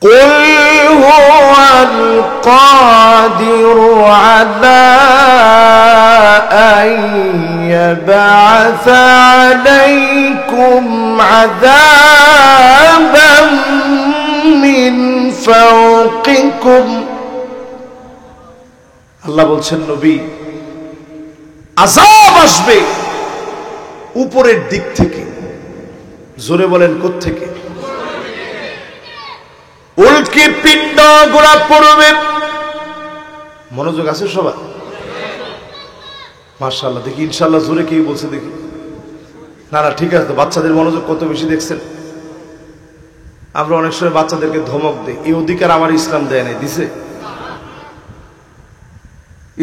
قل هو القادر على أن يبعث عليكم عذابا من فوقكم আল্লাহ বলছেন নবী আযাব আসবে উপরের দিক থেকে। জোরে বলেন কোত্থেকে? উল্কি পিণ্ড গোলা পড়বে। মনোযোগ আছে সবার? মাশাআল্লাহ। দেখি ইনশাআল্লাহ জোরে কে বলছে দেখি। না না ঠিক আছে। বাচ্চাদের মনোযোগ কত বেশি দেখছেন। আমরা অনেক সময় বাচ্চাদেরকে ধমক দিই, এই অধিকার আমার ইসলাম দেয় নাই। দিছে?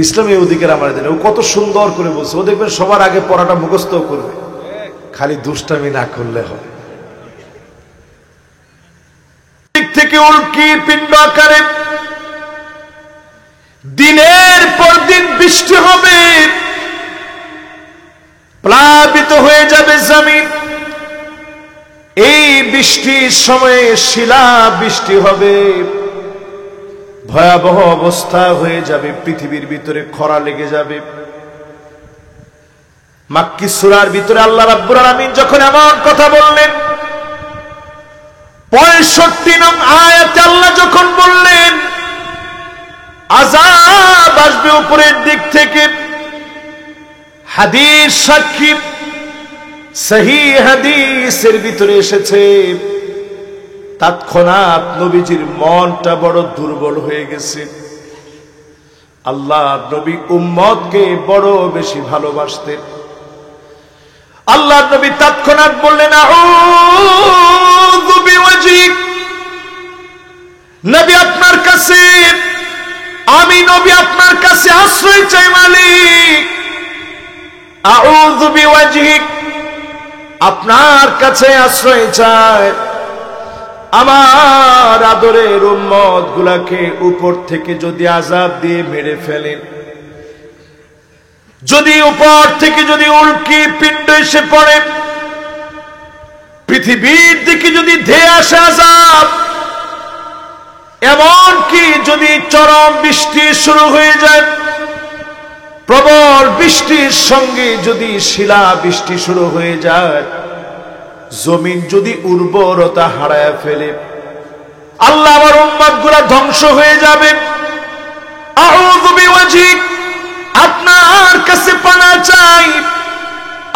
ইসলাম এই অধিকার আমার দেয় না। ও কত সুন্দর করে বলছে। ও দেখবেন সবার আগে পড়াটা মুখস্থ করবে, খালি দুষ্টামি না করলে হয়। দিক থেকে উল্কি পিণ্ড আকারে দিনের পর দিন বৃষ্টি হবে, প্লাবিত হয়ে যাবে জমিন। এই বৃষ্টির সময়ে শিলা বৃষ্টি হবে, ভয়াবহ অবস্থা হয়ে যাবে, পৃথিবীর ভিতরে খরা লেগে যাবে। মাক্কি সূরার ভিতরে আল্লাহ রাব্বুল আলামিন যখন এমন কথা বললেন, 65 নং আয়াতে আল্লাহ যখন বললেন আযাব আসবে উপরের দিক থেকে, হাদিস সাক্ষী, সহিহ হাদিসের ভিতরে এসেছে তৎক্ষণাৎ নবীজির মনটা বড় দুর্বল হয়ে গেছে। আল্লাহ নবী উম্মতকে বড় বেশি ভালোবাসতেন। আল্লাহ নবী তৎক্ষণাৎ বললেন আউযু বিওয়াজিক, নবী আপনার কাছে, আমি নবী আপনার কাছে আশ্রয় চাই মালিক। আউযু বিওয়াজিক, আপনার কাছে আশ্রয় চাই আমার আদরের উম্মত গুলাকে উপর থেকে যদি আযাব দিয়ে মেরে ফেলেন, যদি উপর থেকে যদি উল্কি পিণ্ড এসে পড়ে, পৃথিবীর দিকে যদি ধেয়ে আসে আযাব, এমন কি যদি চরম বৃষ্টি শুরু হয়ে যায়, প্রবল বৃষ্টির সঙ্গে যদি শিলা বৃষ্টি শুরু হয়ে যায়, জমিন যদি উর্বরতা হারায় ফেলে, আল্লাহ আমার উম্মত গুলা ধ্বংস হয়ে যাবে। আউযু বিওয়াজিক, আপনার কাছে পানা চাই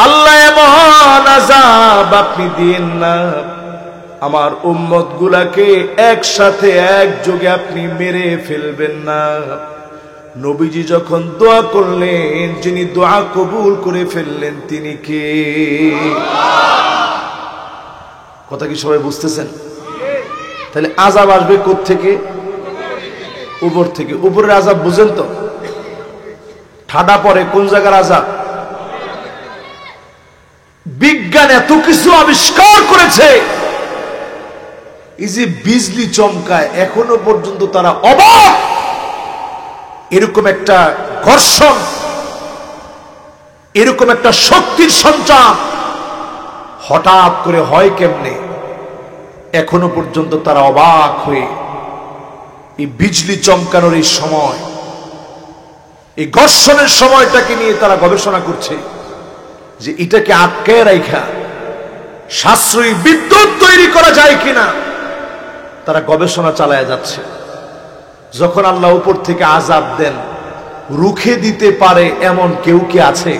আল্লাহ, এমন আযাব আপনি দিন না, আমার উম্মত গুলাকে একসাথে একযোগে আপনি মেরে ফেলবেন না। নবীজি যখন দোয়া করলেন, যিনি দোয়া কবুল করে ফেললেন তিনি কে? কথা কি সবাই বুঝতেছেন? তাহলে আযাব আসবে কোত্থেকে? উপর থেকে। উপরের আযাব বুঝেন তো? ঠাডা পড়ে কোন জায়গার আযাব? বিজ্ঞান এত কিছু আবিষ্কার করেছে, এই যে বিজলি চমকায়, এখনো পর্যন্ত তারা অবাক। এরকম একটা ঘর্ষণ, এরকম একটা শক্তির সঞ্চার হঠাৎ করে হয় কেমনে, এখনো পর্যন্ত তারা অবাক হয়ে এই বিজলি চমকানোর এই সময়, এই ঘর্ষণের সময়টাকে নিয়ে তারা গবেষণা করছে যে এটাকে আটকে রাখা সাশ্রয়ী বিদ্যুৎ তৈরি করা যায় কিনা, তারা গবেষণা চালায় যাচ্ছে। যখন আল্লাহ উপর থেকে আযাব দেন, রুখে দিতে পারে এমন কেউ কি আছে?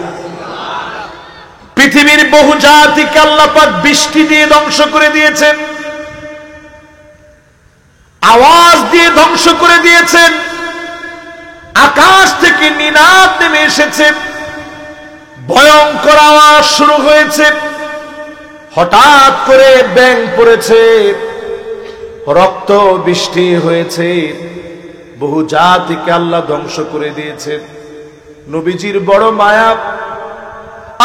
পৃথিবীর বহু জাতিকে আল্লাহ পাক বৃষ্টি দিয়ে ধ্বংস করে দিয়েছেন, আওয়াজ দিয়ে ধ্বংস করে দিয়েছেন। আকাশ থেকে নিনাদ নেমে এসেছে, ভয়ঙ্কর আওয়াজ শুরু হয়েছে, হঠাৎ করে ব্যাঙ পড়েছে, রক্ত বৃষ্টি হয়েছে, বহু জাতিকে আল্লাহ ধ্বংস করে দিয়েছে। নবীজির বড় মায়া,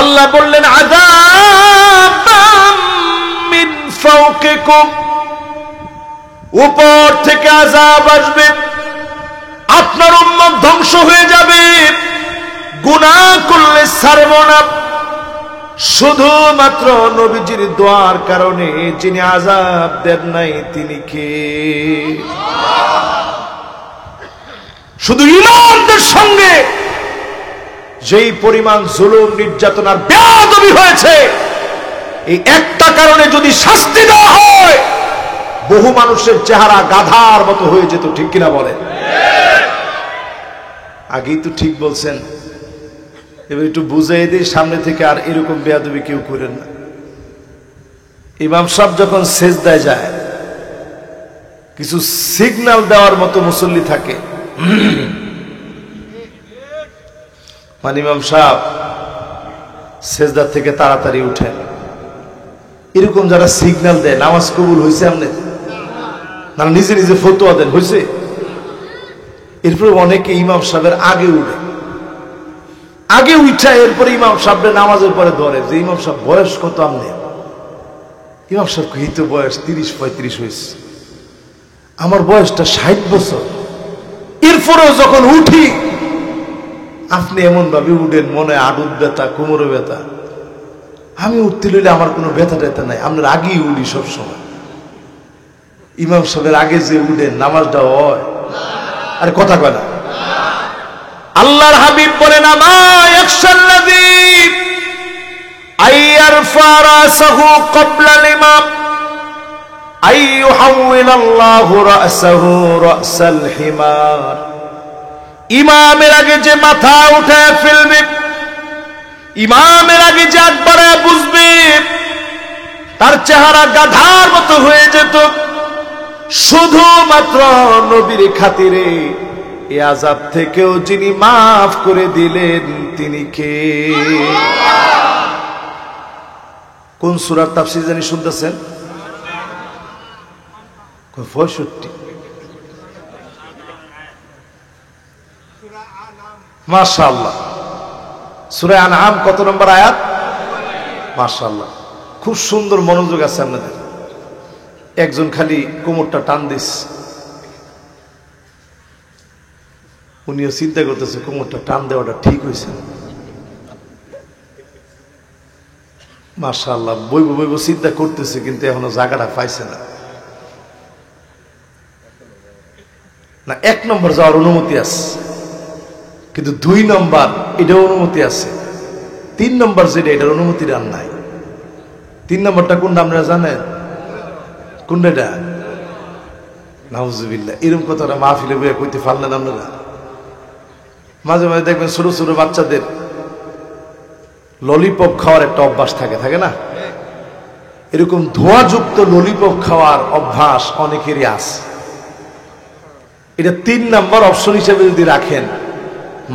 আল্লাহ বললেন আযাবাম মিন ফাওকিকুম, উপর থেকে আযাব আসবে, আপনার উম্মত ধ্বংস হয়ে যাবে, গুনাহ করলে ছাড়ব না, শুধুমাত্র নবীজির দোয়ার কারণে যিনি আযাব দেন নাই তিনি কে? শুধু ইমামদের সঙ্গে যেই পরিমাণ জুলুম নির্যাতনার বেয়াদবি হয়েছে, এই একটা কারণে যদি শাস্তি দেওয়া হয়, বহু মানুষের চেহারা গাধার মতো হয়ে যেত। ঠিক কিনা বলেন? আগেই তো ঠিক বলছেন, এবার একটু বুঝাই দিই সামনে থেকে আর এরকম বেয়াদবি কেউ করেন না। ইমাম সাহেব যখন সেজদায় যায়, কিছু সিগন্যাল দেওয়ার মতো মুসল্লি থাকে, মানে ইমাম সাহেব সেজদা থেকে তাড়াতাড়ি উঠেন, এরকম যারা সিগন্যাল দেয় নামাজ কবুল হয়েছে আপনি না নিজে নিজে ফতোয়া দেন হয়েছে। এরপরে অনেকে ইমাম সাহেবের আগে উঠে, আগে উঠা এরপরে ইমাম সাহেবের নামাজের পরে ধরে যে ইমাম সাহেব বয়স কত? আপনি ইমাম সাহেব এই তো বয়স 30-35 হয়েছে, আমার বয়সটা 60 বছর। এরপরেও যখন উঠি আপনি এমন ভাবে উঠেন মনে আডুর ব্যথা, কোমরে ব্যথা। আমি উঠতে লইলে আমার কোনো ব্যথা ট্যাথা নাই, আপনার আগেই উঠি সবসময়। ইমাম সাহেবের আগে যে উঠেন নামাজটা হয়, আরে কথা কয় না। আল্লাহর হাবিব বলেন, আমা ইয়াখশাল্লাযী আইয়ারফা রাসাহু ক্বাবলাল ইমাম আইয়ুহাউইলাল্লাহু রাসাহু রাসাল হিমার। ইমামের আগে যে মাথা উঠায় ফেলবে, ইমামের আগে যে একবারে বুঝবে, তার চেহারা গাধার মতো হয়ে যেত। শুধুমাত্র নবীর খাতিরে এই আযাব থেকেও যিনি মাফ করে দিলেন তিনি কে? কোন সূরার তাফসীর জানি শুনতেছেন? 65। মাশাআল্লাহ, সূরা আনআম কত নম্বর আয়াত? মাশাআল্লাহ, খুব সুন্দর মনোযোগ আছে আপনাদের। একজন খালি কোমরটা টান দিস, উনিও চিন্তা করতেছে কোমরটা টান দেওয়াটা ঠিক হয়েছে। মাশাআল্লাহ, বইব বইব চিন্তা করতেছে, কিন্তু এখনো জায়গাটা পাইছে না। না, 1 নম্বর যাওয়ার অনুমতি আছে, কিন্তু 2 নম্বর এটার অনুমতি আছে, 3 নম্বর যেটা এটার অনুমতি আর নাই। 3 নম্বরটা কোনটা আপনারা জানেন? কোনটা? নাউজুবিল্লাহ, এরকম কথাটা মাহফিলে বইয়া কইতে পারলেন আপনারা? মাঝে মাঝে দেখবেন ছোট ছোট বাচ্চাদের ললিপপ খাওয়ার একটা অভ্যাস থাকে না? এরকম ধোঁয়াযুক্ত ললিপপ খাওয়ার অভ্যাস অনেকেরই আছে। এটা 3 নম্বর অপশন হিসেবে যদি রাখেন,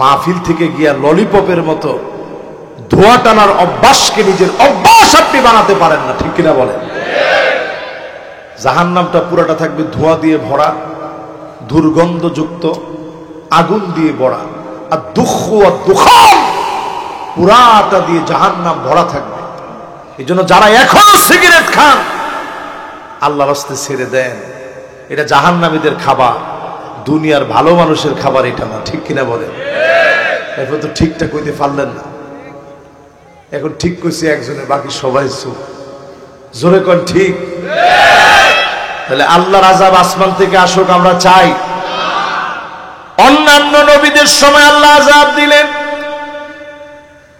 মাহফিল থেকে গিয়া ললিপপের মতো ধোঁয়া টানার অভ্যাসকে নিজের অভ্যাস আপনি বানাতে পারেন না। ঠিক কিনা বলেন? জাহান্নামটা পুরাটা থাকবে ধোঁয়া দিয়ে ভরা, দুর্গন্ধযুক্ত, আগুন দিয়ে ভরা, আর দুখান পুরাটা দিয়ে জাহান্নাম ভরা থাকবে। এই জন্য যারা এখনো সিগারেট খান, আল্লাহর রাস্তে ছেড়ে দেন। এটা জাহান্নামীদের খাবার, দুনিয়ার ভালো মানুষের খাবার এটা না। ঠিক কিনা বলেন? এরপর তো ঠিকটা কইতে পারলেন না। এখন ঠিক কইছে একজনে, বাকি সবাই চুপ। জোরে কোন ঠিক? তাহলে আল্লাহর আযাব আসমান থেকে আসুক আমরা চাই? অন্যান্য নবীদের সময় আল্লাহ আযাব দিলেন।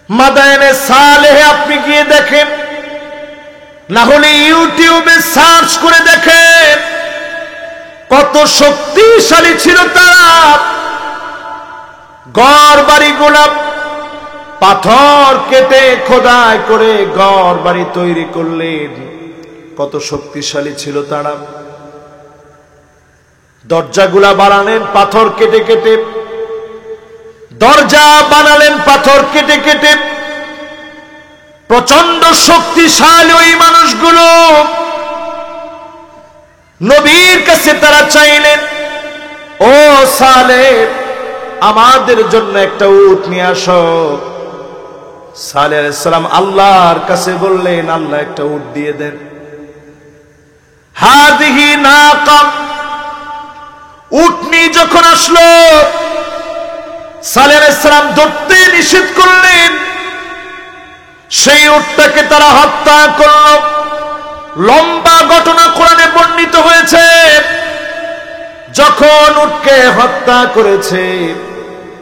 মাদায়েনে সালেহে আপনি গিয়ে দেখেন, না হলে ইউটিউবে সার্চ করে দেখেন, কত শক্তিশালী ছিল তারা। ঘর বাড়ি গোলাপ পাথর কেটে খোদাই করে ঘর বাড়ি তৈরি করলেন। কত শক্তিশালী ছিল তারা। দরজাগুলা বানালেন পাথর কেটে কেটে, দরজা বানালেন পাথর কেটে কেটে। প্রচন্ড শক্তিশালী ওই মানুষগুলো নবীর কাছে তারা চাইলেন, ও সালেহ, আমাদের জন্য একটা উট নিয়ে আসো। সালেহ আলাইহিস সালাম আল্লাহর কাছে বললেন, আল্লাহ একটা উট দিয়ে দেন। হাদিহি নাকা, উটনি যখন আসলো, সালেহ আলাইহিস সালাম ধরতে নিষেধ করলেন। সেই উটটাকে তারা হত্যা করল। লম্বা ঘটনা কোরআনে বর্ণিত হয়েছে। যখন উটকে হত্যা করেছে,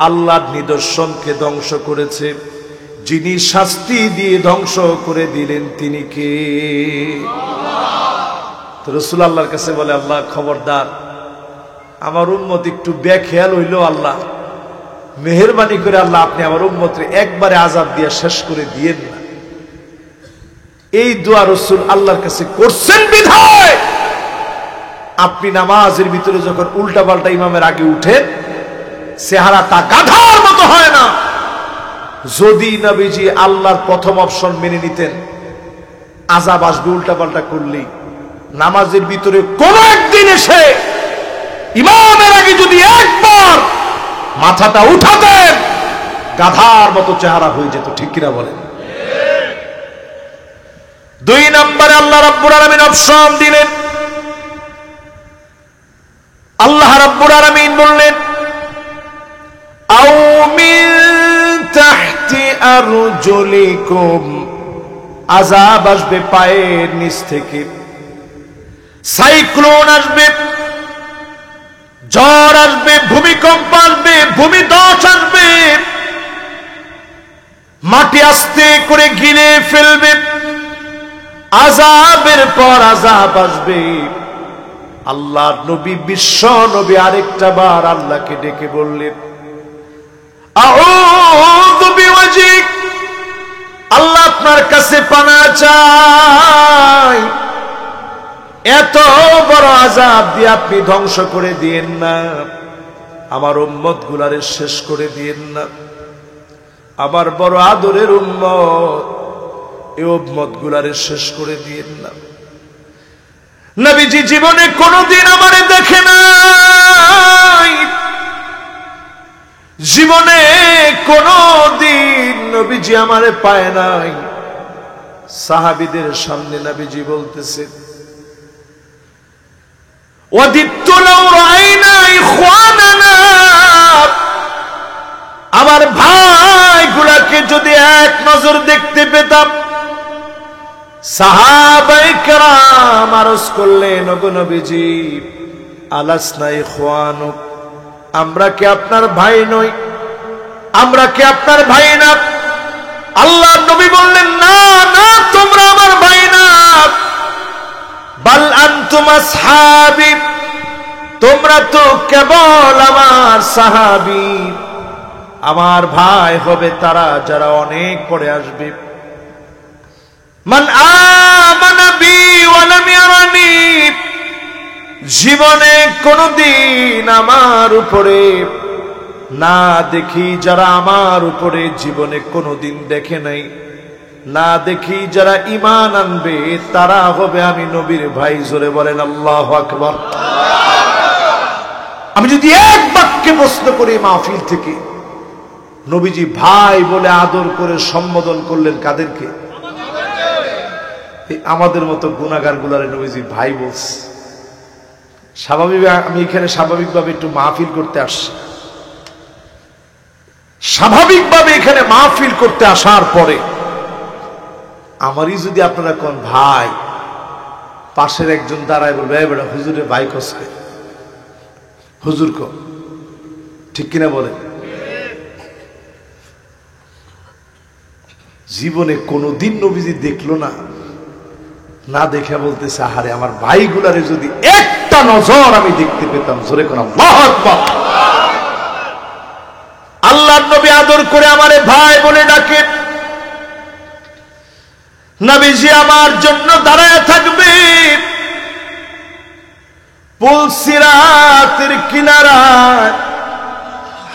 আল্লাহর নিদর্শনকে ধ্বংস করেছে, যিনি শাস্তি দিয়ে ধ্বংস করে দিলেন তিনি কে? রাসূল আল্লাহর কাছে বলে, আল্লাহ খবরদার, আমার উম্মত একটু বেখেয়াল হইল, আল্লাহ মেহেরবানি করে আল্লাহ আপনি আমার উম্মতকে একবারে আযাব দিয়ে শেষ করে দিয়েন না। এই দোয়া রাসূল আল্লাহর কাছে করছেন বিধায় আপনি নামাজের ভিতরে যখন উল্টা পাল্টা ইমামের আগে উঠেন, চেহারাটা গাধার মতো হয় না। যদি নবীজি আল্লাহর প্রথম অপশন মেনে নিতেন, আযাব আসবে উল্টা পাল্টা করলেই, নামাজের ভিতরে কোন একদিন এসে ইমামের আগে যদি একবার মাথাটা উঠাতেন, গাধার মতো চেহারা হয়ে যেত। ঠিক কিনা বলেন? 2 নম্বরে আল্লাহ রাব্বুল আলামিন অপশন দিলেন। আল্লাহ রাব্বুল আলামিন বললেন, আও মিন তাহতি আরজুলিকুম, আযাব আসবে পায়ের নিচ থেকে, সাইক্লোন আসবে, ঝড় আসবে, ভূমিকম্প আসবে, ভূমিধস আসবে, মাটি আস্তে করে গিলে ফেলবে, আযাবের পর আযাব আসবে। আল্লাহর নবী, বিশ্ব নবী আরেকটা বার আল্লাহকে ডেকে বললেন, আউযু বিওয়াজিক, আল্লাহ আপনার কাছে পানা চাই, এত বড় আযাব দিয়ে আপনি ধ্বংস করে দিয়েন না, আমার উম্মত গুলারে শেষ করে দিয়েন না। আমার বড় আদরের উম্মত, এই উম্মত গুলারে শেষ করে দিয়েন না। নবীজি জীবনে কোনদিন আমারে দেখে নাই, জীবনে কোনদিন নবীজি আমারে পায় নাই। সাহাবীদের সামনে নবীজি বলতেছে, ওয়াদিতু লাউ রাআইনা ইখওয়ানানা, আমার ভাইগুলাকে যদি এক নজর দেখতে পেতাম। সাহাবায়ে কেরাম আরজ করলেন, ওগো নবীজি, আলাসনা ইখওয়ানুক, আমরা কি আপনার ভাই নই? আমরা কি আপনার ভাই না? আল্লাহর নবী বললেন, না না, তোমরা আমার ভাই না, বাল আনতুম আসহাবী, তোমরা তো কেবল আমার সাহাবী। আমার ভাই হবে তারা যারা অনেক পরে আসবে। মান আমানা বি ওয়া লাম ইয়ারানি, জীবনে কোনদিন আমার উপরে না দেখি যারা আমার উপরে জীবনে কোনদিন দেখে নাই, না দেখি যারা ঈমান আনবে, তারা হবে আমি নবীর ভাই। জোরে বলেন আল্লাহু আকবার। আমি যদি এক বাক্যে প্রশ্ন করি মাহফিল থেকে, নবীজি ভাই বলে আদর করে সম্বোধন করলেন কাদেরকে? আমাদের মতো গুনাহগার গুলারে নবীজি ভাই বলছে। স্বাভাবিক, আমি এখানে স্বাভাবিকভাবে একটু মাহফিল করতে আসছি, স্বাভাবিকভাবে এখানে মাহফিল করতে আসার পরে আমারই যদি আপনারা কোন ভাই, পাশের একজন দাঁড়ায় বলবে, এই বেটা হুজুরের ভাই কসকে, হুজুর কো, ঠিক কিনা বলেন? জীবনে কোনদিন নবীজি দেখলো না, না দেখে বলতেছে, আহারে আমার ভাইগুলারে যদি একটা নজর আমি দেখতে পেতাম। জোরে কোন আল্লাহু আকবার। আল্লাহর নবী আদর করে আমারে ভাই বলে ডাকে। নবীজি আমার জন্য দাঁড়ায় থাকবে, পুল সিরাতের কিনারায়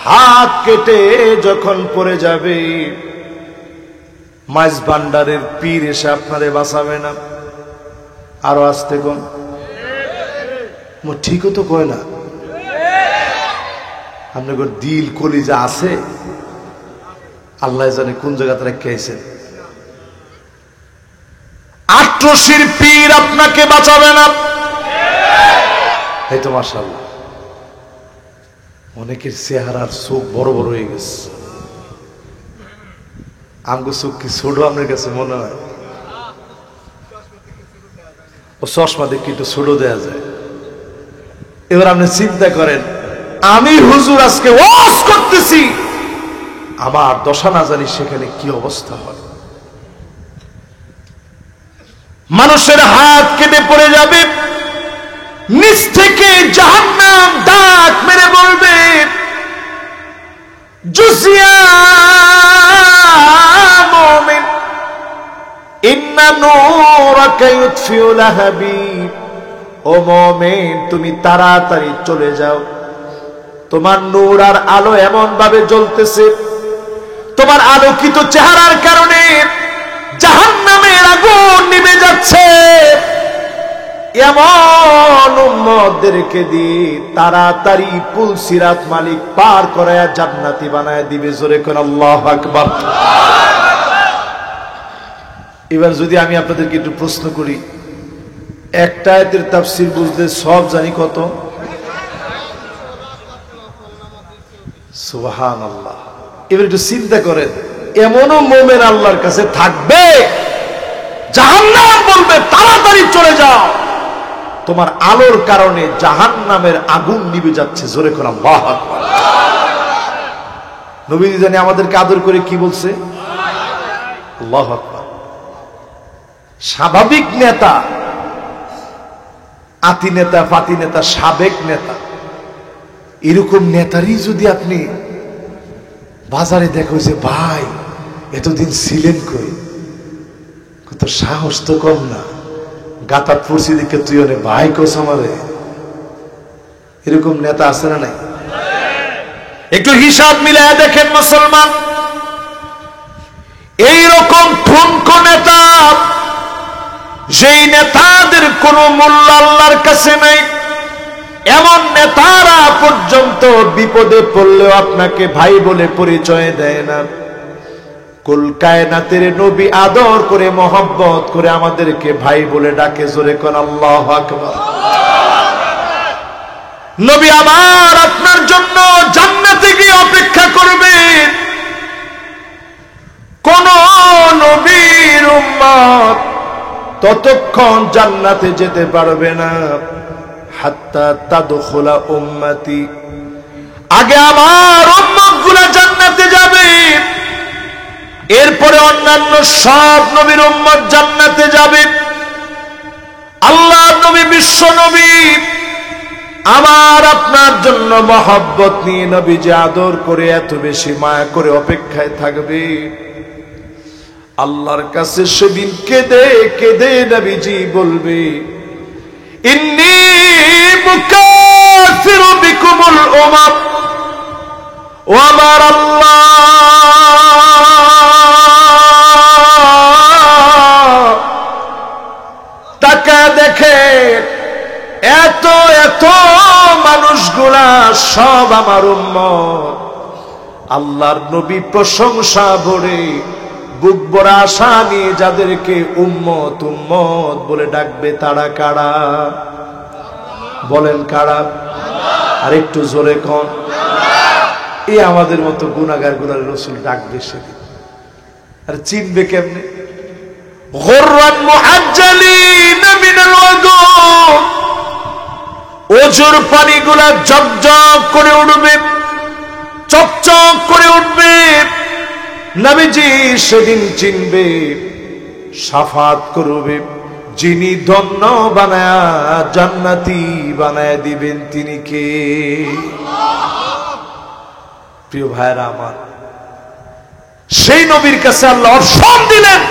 হাত কেটে যখন পড়ে যাবে, মাইজ ভান্ডারের পীর এসে আপনারে বাঁচাবে না। আরো আসতে কোন ঠিকও তো কয় না, আপনার দিল কলিজা আছে, আল্লাহ জানে কোন জায়গাতে রেখেছেন। আট্রসির পীর আপনাকে বাঁচাবে না। এই তো মাশাআল্লাহ, অনেকের চেহারার চোখ বড় বড় হয়ে গেছে। আমগো চোখ কি ছোট আপনার কাছে মনে হয়? ও চশমা দেখে একটু ছোট দেয়া যায়। এবার আপনি চিন্তা করেন, আমি হুজুর আজকে ওয়াজ করতেছি, আমার দশা না জানি সেখানে কি অবস্থা হয়। মানুষের হাত কেটে পড়ে যাবে, নিচ থেকে জাহান্নাম ডাক মেরে বলবে, জুসিয়া মুমিন ইন্না নূরাকা ইউতফিউ লাহাবিব। ও মুমিন, তুমি তাড়াতাড়ি চলে যাও, তোমার নূর আর আলো এমন ভাবে জ্বলতেছে, তোমার আলোকিত চেহারার কারণে জাহান্নামের আগুন নিভে যাচ্ছে। এমন উম্মতদেরকে দিয়ে তাড়াতাড়ি পুল সিরাত মালিক পার করায়া জান্নাতি বানায় দিবে। জোরে কোন আল্লাহু আকবার। এবার যদি আমি আপনাদেরকে একটু প্রশ্ন করি, একটা আয়াতের তাফসীর বুঝতে সব জানি কত? সুবহানাল্লাহ। এবার একটু চিন্তা করেন, এমনও মুমিন আল্লাহর কাছে থাকবে, জাহান্নাম বলবে তাড়াতাড়ি চলে যাও, তোমার আলোর কারণে জাহান্নামের আগুন নিভে যাচ্ছে। জোরে করে আল্লাহু আকবার। নবীজি জানি আমাদেরকে আদর করে কি বলছে? আল্লাহু আকবার। স্বাভাবিক নেতা, আতি নেতা, ফাতি নেতা, সাবেক নেতা, এরকম নেতারই যদি আপনি বাজারে দেখো যে ভাই এতদিন ছিলেন কই, কত সাহস তো কম না, গাতাত পড়ছি দেখে তুই অনেক ভাই কোস আমারে, এরকম নেতা আছে না নাই? একটু হিসাব মিলায় দেখেন মুসলমান, এইরকম ঠুনকো নেতা, যেই নেতাদের কোনো মূল্য আল্লাহর কাছে নাই, এমন নেতারা পর্যন্ত বিপদে পড়লেও আপনাকে ভাই বলে পরিচয় দেয় না। কুল কায়নাতের নবী আদর করে মহব্বত করে আমাদেরকে ভাই বলে ডাকে। জোরে কোন আল্লাহু আকবার। নবী আমার আপনার জন্য জান্নাতে গিয়ে অপেক্ষা করবেন। কোন নবীর উম্মত ততক্ষণ জান্নাতে যেতে পারবে না হাত্তা তাদখুলা উম্মতি, আগে আমার উম্মতগুলো জান্নাতে যাবে, এরপরে অন্যান্য সব নবীর উম্মত জান্নাতে যাবে। আল্লাহর নবী, বিশ্ব নবী আমার আপনার জন্য মহব্বত নিয়ে নবীজি আদর করে এত বেশি মায়া করে অপেক্ষায় থাকবে। আল্লাহর কাছে সেদিন কেঁদে কেঁদে নবীজি বলবে, ইন্নী মুকাসিরু বিকুমুল উমাম। ও আমার আল্লাহ, তাকা দেখে এত এত মানুষগুলা সব আমার উম্মত। আল্লাহর নবী প্রশংসা ভরে বুক ভরা আশা নিয়ে যাদেরকে উম্মত উম্মত বলে ডাকবে, তারা কারা? বলেন কারা? আর একটু জোরে কোন। এই আমাদের মতো গুনাহগার গুলার রাসূল ডাকবে সেদিন। আর চিনবে কেমনে? গুররান মুআজ্জালিন মিনাল ওযু, ওজুর পানিগুলা ঝকঝক করে উঠবে, চকচক করে উঠবে। নবীজি সেদিন চিনবে, শাফাত করবে। যিনি ধন্য বানায়া জান্নাতি বানায়া দিবেন তিনি কে? প্রিয় ভাইরা আমার, সেই নবীর কাছে আল্লাহ অপশন দিলেন,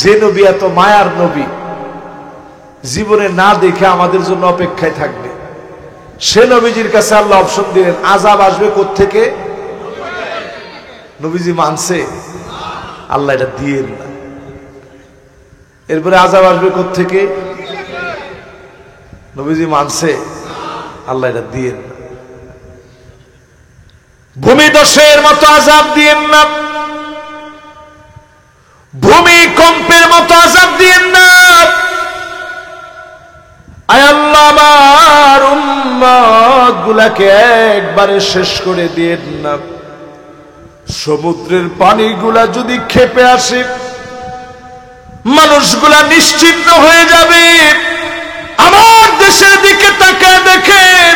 যে নবী এত মায়ার নবী, জীবনে না দেখে আমাদের জন্য অপেক্ষায় থাকবে, সে নবীজির কাছে আল্লাহ অপশন দিলেন, আযাব আসবে কোত্থেকে? নবীজি মানছে? আল্লাহ এটা দিয়েন না। এরপরে আযাব আসবে কোত্থেকে? নবীজি মানছে? আল্লাহ এটা দিয়েন না। ভূমিধসের মতো আযাব দিয়েন না, ভূমিকম্পের মতো আযাব দিয়েন না। আয় আল্লাহ, আমার উম্মত গুলাকে একবারে শেষ করে দিয়েন না। সমুদ্রের পানিগুলা যদি ক্ষেপে আসে, মানুষগুলা নিশ্চিহ্ন হয়ে যাবে। আমার দেশের দিকে তাকায় দেখেন,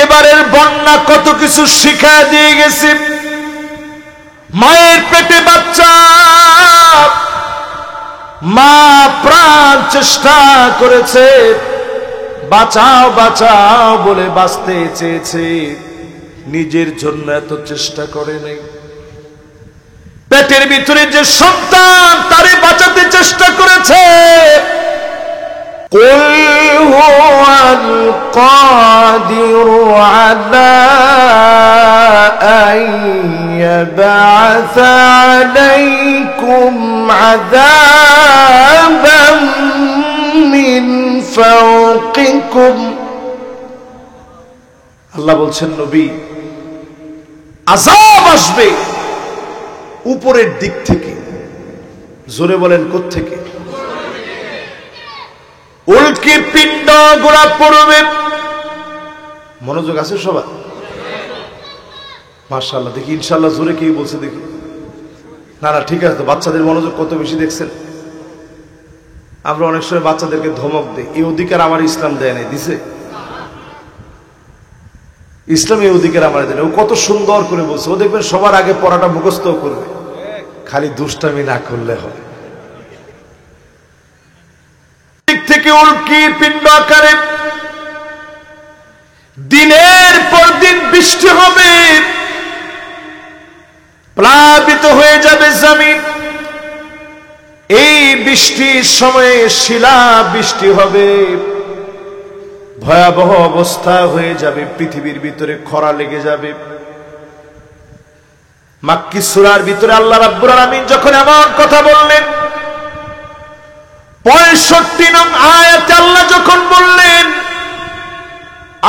এবারের বন্যা কত কিছু শিখায় দিয়ে গেছে। মায়ের পেটে বাচ্চা, মা প্রাণ চেষ্টা করেছে, বাঁচাও বাঁচাও বলে বাঁচতে চেয়েছে, নিজের জন্য এত চেষ্টা করে নাই। পেটের ভিতরে যে সন্তান, তারে বাঁচাতে চেষ্টা করেছে। কুল হুয়াল কাদিরু আলা আন ইয়াবআসা আলাইকুম আযাবাম মিন ফাওকিকুম। আল্লাহ বলছেন, নবী, আযাব আসবে উপরের দিক থেকে। জোরে বলেন, কোত্থেকে? উল্কি পিণ্ড গোড়া পড়বে। মনোযোগ আছে সবার? মাশাআল্লাহ। দেখি ইনশাআল্লাহ জোরে কি বলছে দেখি। না না, ঠিক আছে তো। বাচ্চাদের মনোযোগ কত বেশি দেখছেন? আমরা অনেক সময় বাচ্চাদেরকে ধমক দিই, এই অধিকার আমার ইসলাম দেয় নাই। দিছে? ইসলাম এই অধিকার আমার দেয়। ও কত সুন্দর করে বলছে। ও দেখবেন সবার আগে পড়াটা মুখস্থ করবে, খালি দুষ্টামি না করলে হয়। দিক থেকে উল্কি পিণ্ড আকারে দিনের পর দিন বৃষ্টি হবে, প্লাবিত হয়ে যাবে জমিন। এই বৃষ্টির সময়ে শিলা বৃষ্টি হবে, ভয়াবহ অবস্থা হয়ে যাবে, পৃথিবীর ভিতরে খরা লেগে যাবে। মাক্কি সূরার ভিতরে আল্লাহ রাব্বুল আলামিন যখন এমন কথা বললেন, 65 নং আয়াতে আল্লাহ যখন বললেন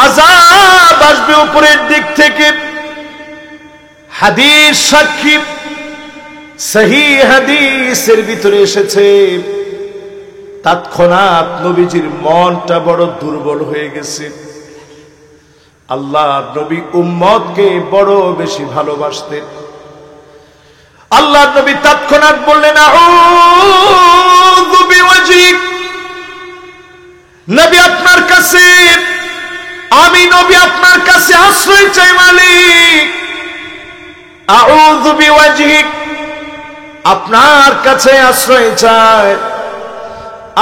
আযাব আসবে উপরের দিক থেকে, হাদিস সাক্ষী, সহিহ হাদিসের ভিতরে এসেছে, তৎক্ষণাৎ নবীজির মনটা বড় দুর্বল হয়ে গেছে। আল্লাহ নবী উম্মতকে বড় বেশি ভালোবাসতেন। আল্লাহ নবী তৎক্ষণাৎ বললেন, আউযু বিওয়াজিক, নবী আপনার কাছে, আমি নবী আপনার কাছে আশ্রয় চাই মালিক। আউযু বিওয়াজিক, আপনার কাছে আশ্রয় চাই।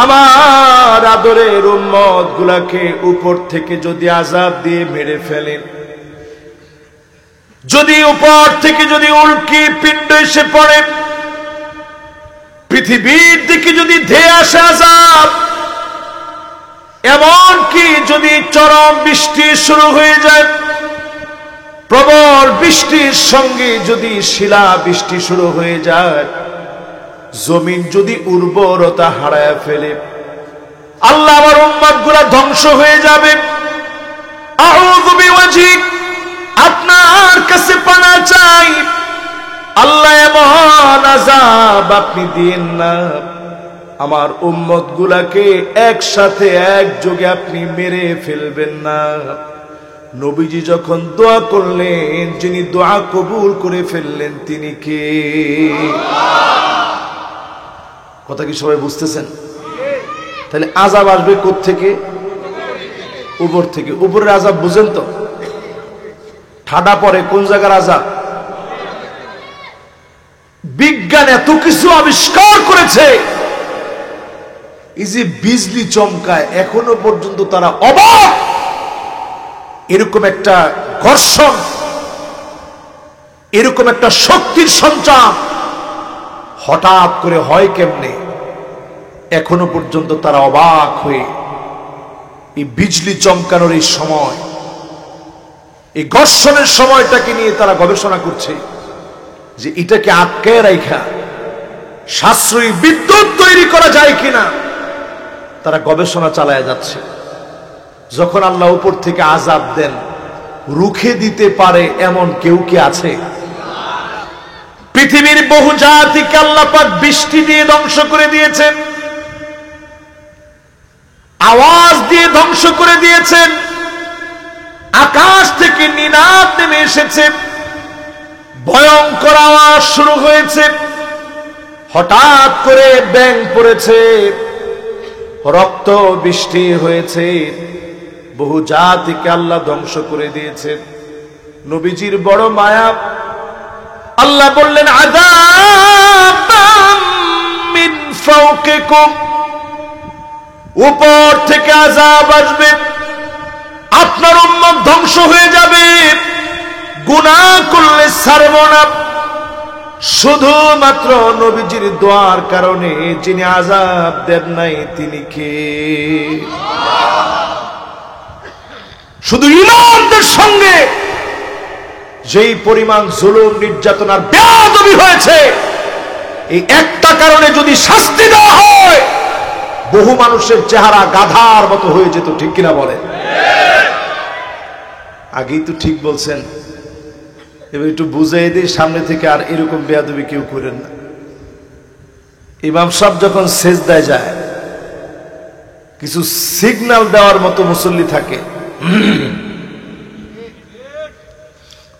আমার আদরের উম্মত গুলাকে উপর থেকে যদি আযাব দিয়ে মেরে ফেলেন, যদি উপর থেকে যদি উল্কি পিণ্ড এসে পড়ে, পৃথিবীর দিকে যদি ধেয়ে আসে আযাব, এমন কি যদি চরম বৃষ্টি শুরু হয়ে যায়, প্রবল বৃষ্টির সঙ্গে যদি শিলা বৃষ্টি শুরু হয়ে যায়, জমিন যদি উর্বরতা হারায় ফেলে, আল্লাহ আমার উম্মত গুলা ধ্বংস হয়ে যাবে। আউযু বিওয়াজিক, আপনার কাছে পানা চাই, আল্লাহ এমন আযাব আপনি দিয়েন না, আমার উম্মত গুলাকে একসাথে একযোগে আপনি মেরে ফেলবেন না। নবীজি যখন দোয়া করলেন, যিনি দোয়া কবুল করে ফেললেন তিনি কে? কথা কি সবাই বুঝতেছেন? তাহলে আযাব আসবে কোত্থেকে? উপর থেকে। উপরের আযাব বুঝেন তো? ঠাডা পরে কোন জায়গার আযাব? বিজ্ঞান এত কিছু আবিষ্কার করেছে, এই যে বিজলি চমকায়, এখনো পর্যন্ত তারা অবাক। এরকম একটা ঘর্ষণ, এরকম একটা শক্তির সঞ্চার হঠাৎ করে হয় কেমনে, এখনো পর্যন্ত তারা অবাক হয়ে এই বিজলি চমকানোর এই সময়, এই ঘর্ষণের সময়টাকে নিয়ে তারা গবেষণা করছে যে এটাকে আটকায় রাখা সাশ্রয়ী বিদ্যুৎ তৈরি করা যায় কিনা। তারা গবেষণা চালায় যাচ্ছে। যখন আল্লাহ উপর থেকে আযাব দেন, রুখে দিতে পারে এমন কেউ কি আছে? পৃথিবীর বহু জাতিকে আল্লাহ পাক বৃষ্টি দিয়ে ধ্বংস করে দিয়েছেন, আওয়াজ দিয়ে ধ্বংস করে দিয়েছেন, আকাশ থেকে নিনাদ নেমে এসেছে, ভয়ঙ্কর আওয়াজ শুরু হয়েছে, হঠাৎ করে ব্যাঙ পড়েছে, রক্ত বৃষ্টি হয়েছে, বহু জাতিকে আল্লাহ ধ্বংস করে দিয়েছে। নবীজির বড় মায়া, আল্লাহ বললেন আযাবাম মিন ফাওকিকুম, উপর থেকে আযাব আসবে, আপনার উম্মত ধ্বংস হয়ে যাবে, গুনাহ করলে ছাড়ব না। শুধুমাত্র নবীজির দোয়ার কারণে যিনি আযাব দেন নাই তিনি কে? শুধু ইমানদের সঙ্গে যেই পরিমাণ জুলুম নির্যাতনার বেয়াদবি হয়েছে, এই একটা কারণে যদি শাস্তি দেওয়া হয়, বহু মানুষের চেহারা গাধার মতো হয়ে যেত, ঠিক কিনা বলেন? আগেই তো ঠিক বলছেন, এবার একটু বুঝাই দিই সামনে থেকে আর এরকম বেয়াদবি কেউ করেন না। ইমাম সাহেব যখন সেজদায় যায়, কিছু সিগন্যাল দেওয়ার মতো মুসল্লি থাকে,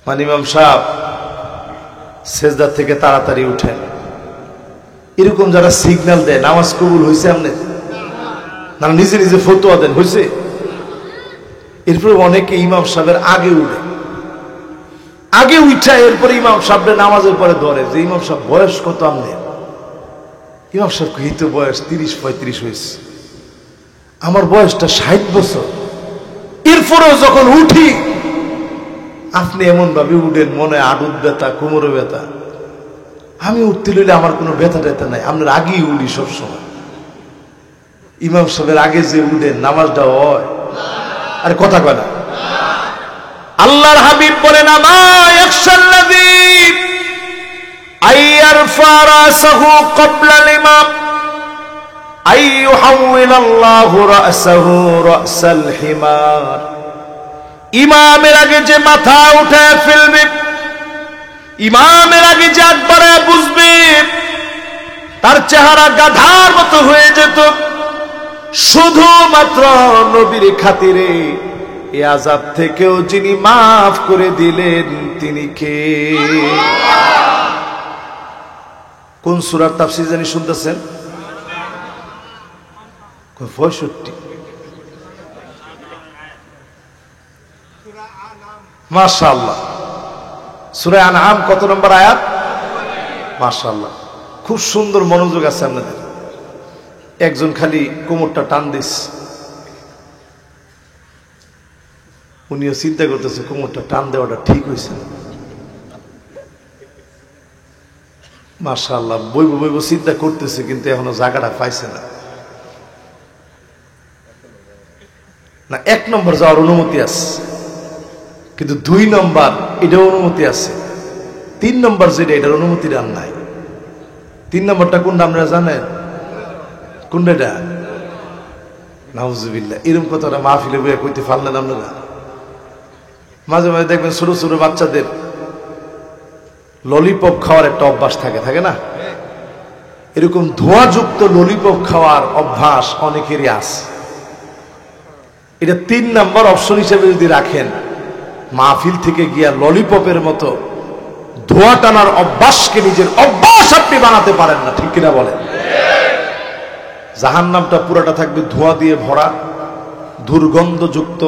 মানে ইমাম সাহেব সেজদা থেকে তাড়াতাড়ি উঠেন, এরকম যারা সিগন্যাল দেয় নামাজ কবুল হয়েছে আপনি না, নিজে নিজে ফতোয়া দেন হয়েছে। এরপরে অনেকে ইমাম সাহেবের আগে উঠে, আগে উঠা এরপরে ইমাম সাহেবের নামাজের পরে ধরে যে ইমাম সাহেব বয়স কত আপনার? ইমাম সাহেব এই তো বয়স 30-35 হয়েছে, আমার বয়সটা 60 বছর। এরপরেও যখন উঠি আপনি এমন ভাবে উঠেন, মনে আডুদ ব্যথা, কোমরে ব্যথা। আমি উঠতে লইলে আমার কোনো ব্যথা ট্যাথা নাই, আপনার আগেই উঠি সবসময়। ইমাম সাহেবের আগে যে উঠেন নামাজটা হয়, আরে কথা কয় না। আল্লাহর হাবিব বলেন আমা ইয়াখশাল্লাযী আইয়ারফা রাসাহু ক্বাবলা আল-ইমাম আইয়ুহাওয়িলাল্লাহু রাসাহু রাসাল হিমার, ইমামের আগে যে মাথা উঠায় ফেলবে, ইমামের আগে যে একবারে বুঝবে, তার চেহারা গাধার মতো হয়ে যেত। শুধুমাত্র নবীর খাতিরে এই আযাব থেকেও যিনি মাফ করে দিলেন তিনি কে? কোন সূরার তাফসীর জানি শুনতেছেন? 65। মাশাআল্লাহ, সূরা আনআম কত নম্বর আয়াত? মাশাআল্লাহ, খুব সুন্দর মনোযোগ আছে আপনাদের। একজন খালি কোমরটা টান দিস, উনিও চিন্তা করতেছে কোমরটা টান দেওয়াটা ঠিক হয়েছে। মাশাআল্লাহ, বইব বইব চিন্তা করতেছে, কিন্তু এখনো জায়গাটা পাইছে না। না, 1 নম্বর যাওয়ার অনুমতি আছে, কিন্তু 2 নম্বর এটার অনুমতি আছে, 3 নম্বর যেটা এটার অনুমতি আর নাই। 3 নম্বরটা কোনটা আপনারা জানেন? কোনটা এটা? নাউজুবিল্লাহ, এরকম কথাটা মাহফিলে বইয়া কইতে পারলেন আপনারা? মাঝে মাঝে দেখবেন ছোট ছোট বাচ্চাদের ললিপপ খাওয়ার একটা অভ্যাস থাকে না? এরকম ধোঁয়াযুক্ত ললিপপ খাওয়ার অভ্যাস অনেকেরই আছে। এটা 3 নম্বর অপশন হিসেবে যদি রাখেন, মাহফিল থেকে গিয়া ললিপপের মতো ধোঁয়া টানার অভ্যাসকে নিজের অভ্যাস আপনি বানাতে পারেন না, ঠিক কিনা বলেন? জাহান্নামটা পুরাটা থাকবে ধোঁয়া দিয়ে ভরা, দুর্গন্ধযুক্ত,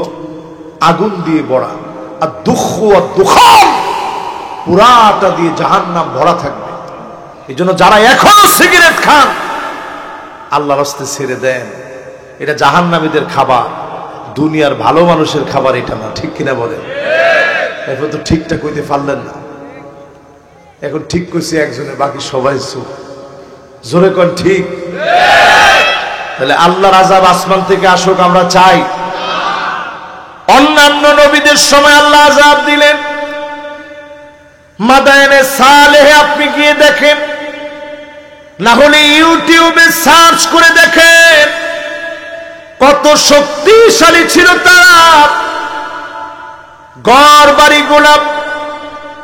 আগুন দিয়ে ভরা, আর দুখান পুরাটা দিয়ে জাহান্নাম ভরা থাকবে। এই জন্য যারা এখনো সিগারেট খান, আল্লাহর রাস্তায় ছেড়ে দেন। এটা জাহান্নামীদের খাবার, দুনিয়ার ভালো মানুষের খাবার এটা না, ঠিক কিনা বলেন? এখন তো ঠিকটা কইতে পারলেন না। এখন ঠিক কইছে একজনে, বাকি সবাই চুপ। জোরে কোন ঠিক? তাহলে আল্লাহর আযাব আসমান থেকে আসুক আমরা চাই? অন্যান্য নবীদের সময় আল্লাহ আযাব দিলেন। মাদায়েনে সালেহে আপনি গিয়ে দেখেন, না হলে ইউটিউবে সার্চ করে দেখেন, কত শক্তিশালী ছিল তারা। ঘর বাড়ি গোলাপ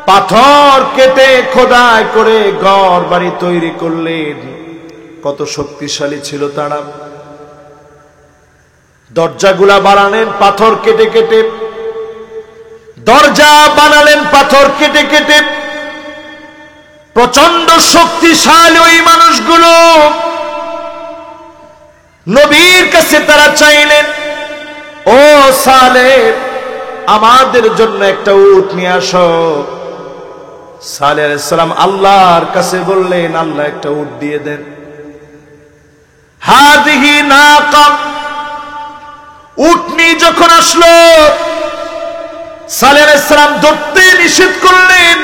পাথর কেটে খোদাই করে ঘর বাড়ি তৈরি করলেন, কত শক্তিশালী ছিল তারা। দরজাগুলা বানালেন পাথর কেটে কেটে, দরজা বানালেন পাথর কেটে কেটে, প্রচন্ড শক্তিশালী ওই মানুষগুলো নবীর কাছে তারা চাইলেন, ও সালেহ, আমাদের জন্য একটা উট নিয়ে আসো। সালেহ আলাইহিস সালাম আল্লাহর কাছে বললেন, আল্লাহ একটা উট দিয়ে দেন। হাদিহি নাকা, উটনি যখন আসলো, সালেহ আলাইহিস সালাম ধরতে নিষেধ করলেন।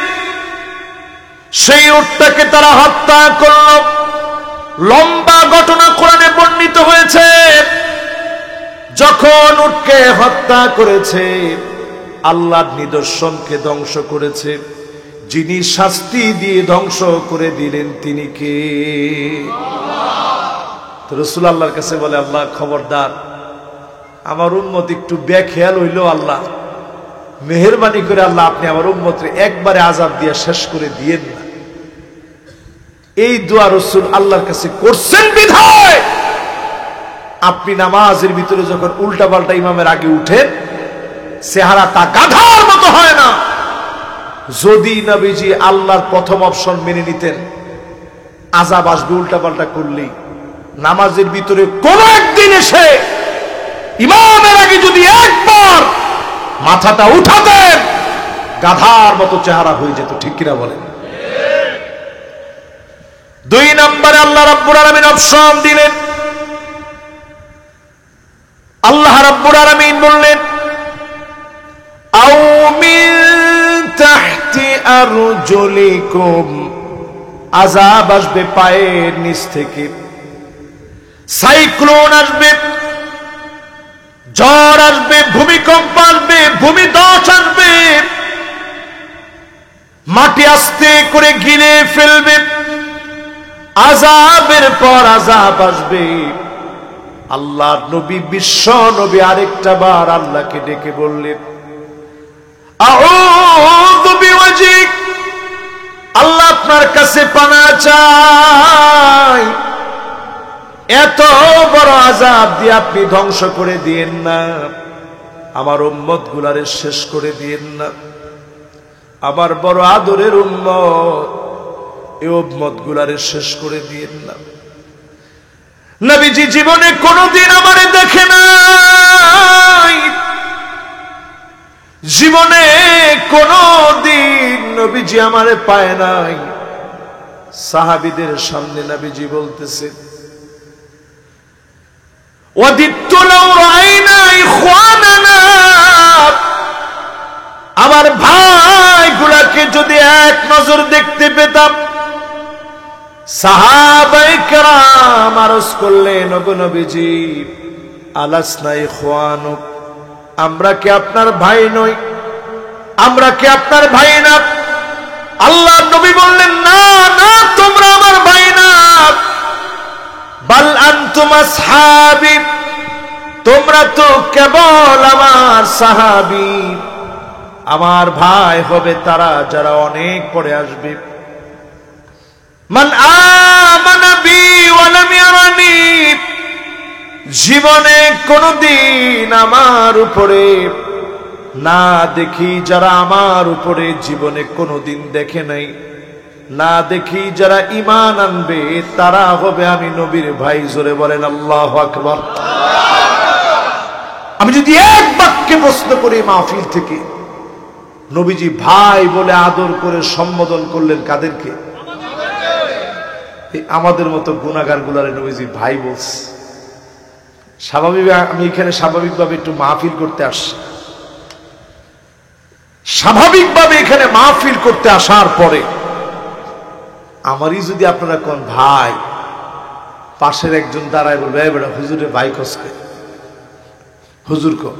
সেই উটটাকে তারা হত্যা করল। লম্বা ঘটনা কোরআনে বর্ণিত হয়েছে। যখন উটকে হত্যা করেছে, আল্লাহর নিদর্শনকে ধ্বংস করেছে। যিনি শাস্তি দিয়ে ধ্বংস করে দিলেন তিনি কে? তো রাসূল আল্লাহর কাছে বলে, আল্লাহ খবরদার, আমার উম্মত একটু বেখেয়াল হইল, আল্লাহ মেহেরবানি করে আল্লাহ আপনি আমার উম্মতকে একবারে আযাব দিয়ে শেষ করে দিয়েন না। এই দোয়া রাসূল আল্লাহর কাছে করছেন বিধায় আপনি নামাজের ভিতরে যখন উল্টা পাল্টা ইমামের আগে উঠেন, চেহারাটা গাধার মতো হয় না। যদি নবীজি আল্লাহর প্রথম অপশন মেনে নিতেন, আযাব আসবে উল্টা পাল্টা করলেই, নামাজের ভিতরে কোন একদিন এসে ইমামের আগে যদি একবার মাথাটা উঠাতেন, গাধার মতো চেহারা হয়ে যেত। ঠিক কিনা বলেন? দুই নম্বরে আল্লাহ রাব্বুল আলামিন অপশন দিলেন। আল্লাহ রাব্বুল আলামিন বললেন, আও মিন তাহতি আরজুলিকুম, আযাব আসবে পায়ের নিচ থেকে, সাইক্লোন আসবে, ঝড় আসবে, ভূমিকম্প আসবে, ভূমিধস আসবে, মাটি আস্তে করে গিলে ফেলবে, আযাবের পর আযাব আসবে। আল্লাহ নবী, বিশ্ব নবী আরেকটা বার আল্লাহকে ডেকে বললেন, আউযু বিওয়াজিক, আল্লাহ আপনার কাছে পানা চাই, এত বড় আযাব দিয়ে আপনি ধ্বংস করে দিয়েন না, আমার উম্মত গুলারে শেষ করে দিয়েন না। আমার বড় আদরের উম্মত, এই উম্মত গুলারে শেষ করে দিয়েন না। নবীজি জীবনে কোনদিন আমারে দেখে নাই, জীবনে কোনদিন নবীজি আমারে পায় নাই। সাহাবীদের সামনে নবীজি বলতেছে, ওয়াদিতু লাউ রাআইনা ইখওয়ানানা, আমার ভাইগুলাকে যদি এক নজর দেখতে পেতাম। সাহাবায়ে কেরাম আরজ করলেন, ওগো নবীজি, আলাসনা ইখওয়ানুক, আমরা কি আপনার ভাই নই? আমরা কি আপনার ভাই না? আল্লাহ নবী বললেন, না না, তোমরা আমার ভাই না, বাল আনতুম আসহাবী, তোমরা তো কেবল আমার সাহাবী। আমার ভাই হবে তারা যারা অনেক পরে আসবে। মান আমানা বি ওয়া লাম ইয়ারানি, জীবনে কোনদিন আমার উপরে না দেখি যারা আমার উপরে জীবনে কোনদিন দেখে নাই, না দেখি যারা ঈমান আনবে, তারা হবে আমি নবীর ভাই। জোরে বলেন আল্লাহু আকবার। আমি যদি এক বাক্যে প্রশ্ন করি মাহফিল থেকে, নবীজি ভাই বলে আদর করে সম্বোধন করলেন কাদেরকে? আমাদের মতো গুনাহগার গুলারে নবীজি ভাই বলছে। স্বাভাবিক, আমি এখানে স্বাভাবিকভাবে একটু মাহফিল করতে আসছি, স্বাভাবিকভাবে এখানে মাহফিল করতে আসার পরে আমারই যদি আপনারা কোন ভাই, পাশের একজন দাঁড়ায় বলবে, বেটা হুজুরে ভাই কসকে, হুজুর কো,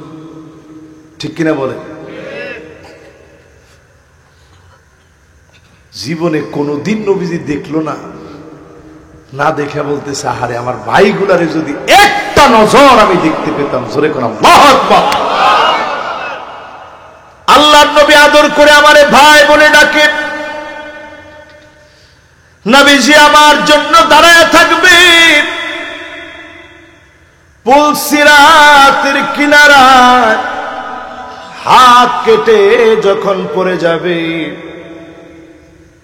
ঠিক কিনা বলে? জীবনে কোনদিন নবীজি দেখলো না, না দেখে বলতেছে, আহারে আমার ভাইগুলারে যদি একটা নজর আমি দেখতে পেতাম। জোরে কোন আল্লাহু আকবার। আল্লাহর নবী আদর করে আমারে ভাই বলে ডাকে। নবীজি আমার জন্য দাঁড়ায় থাকবে, পুলসিরাতের কিনারায় হাত কেটে যখন পড়ে যাবে,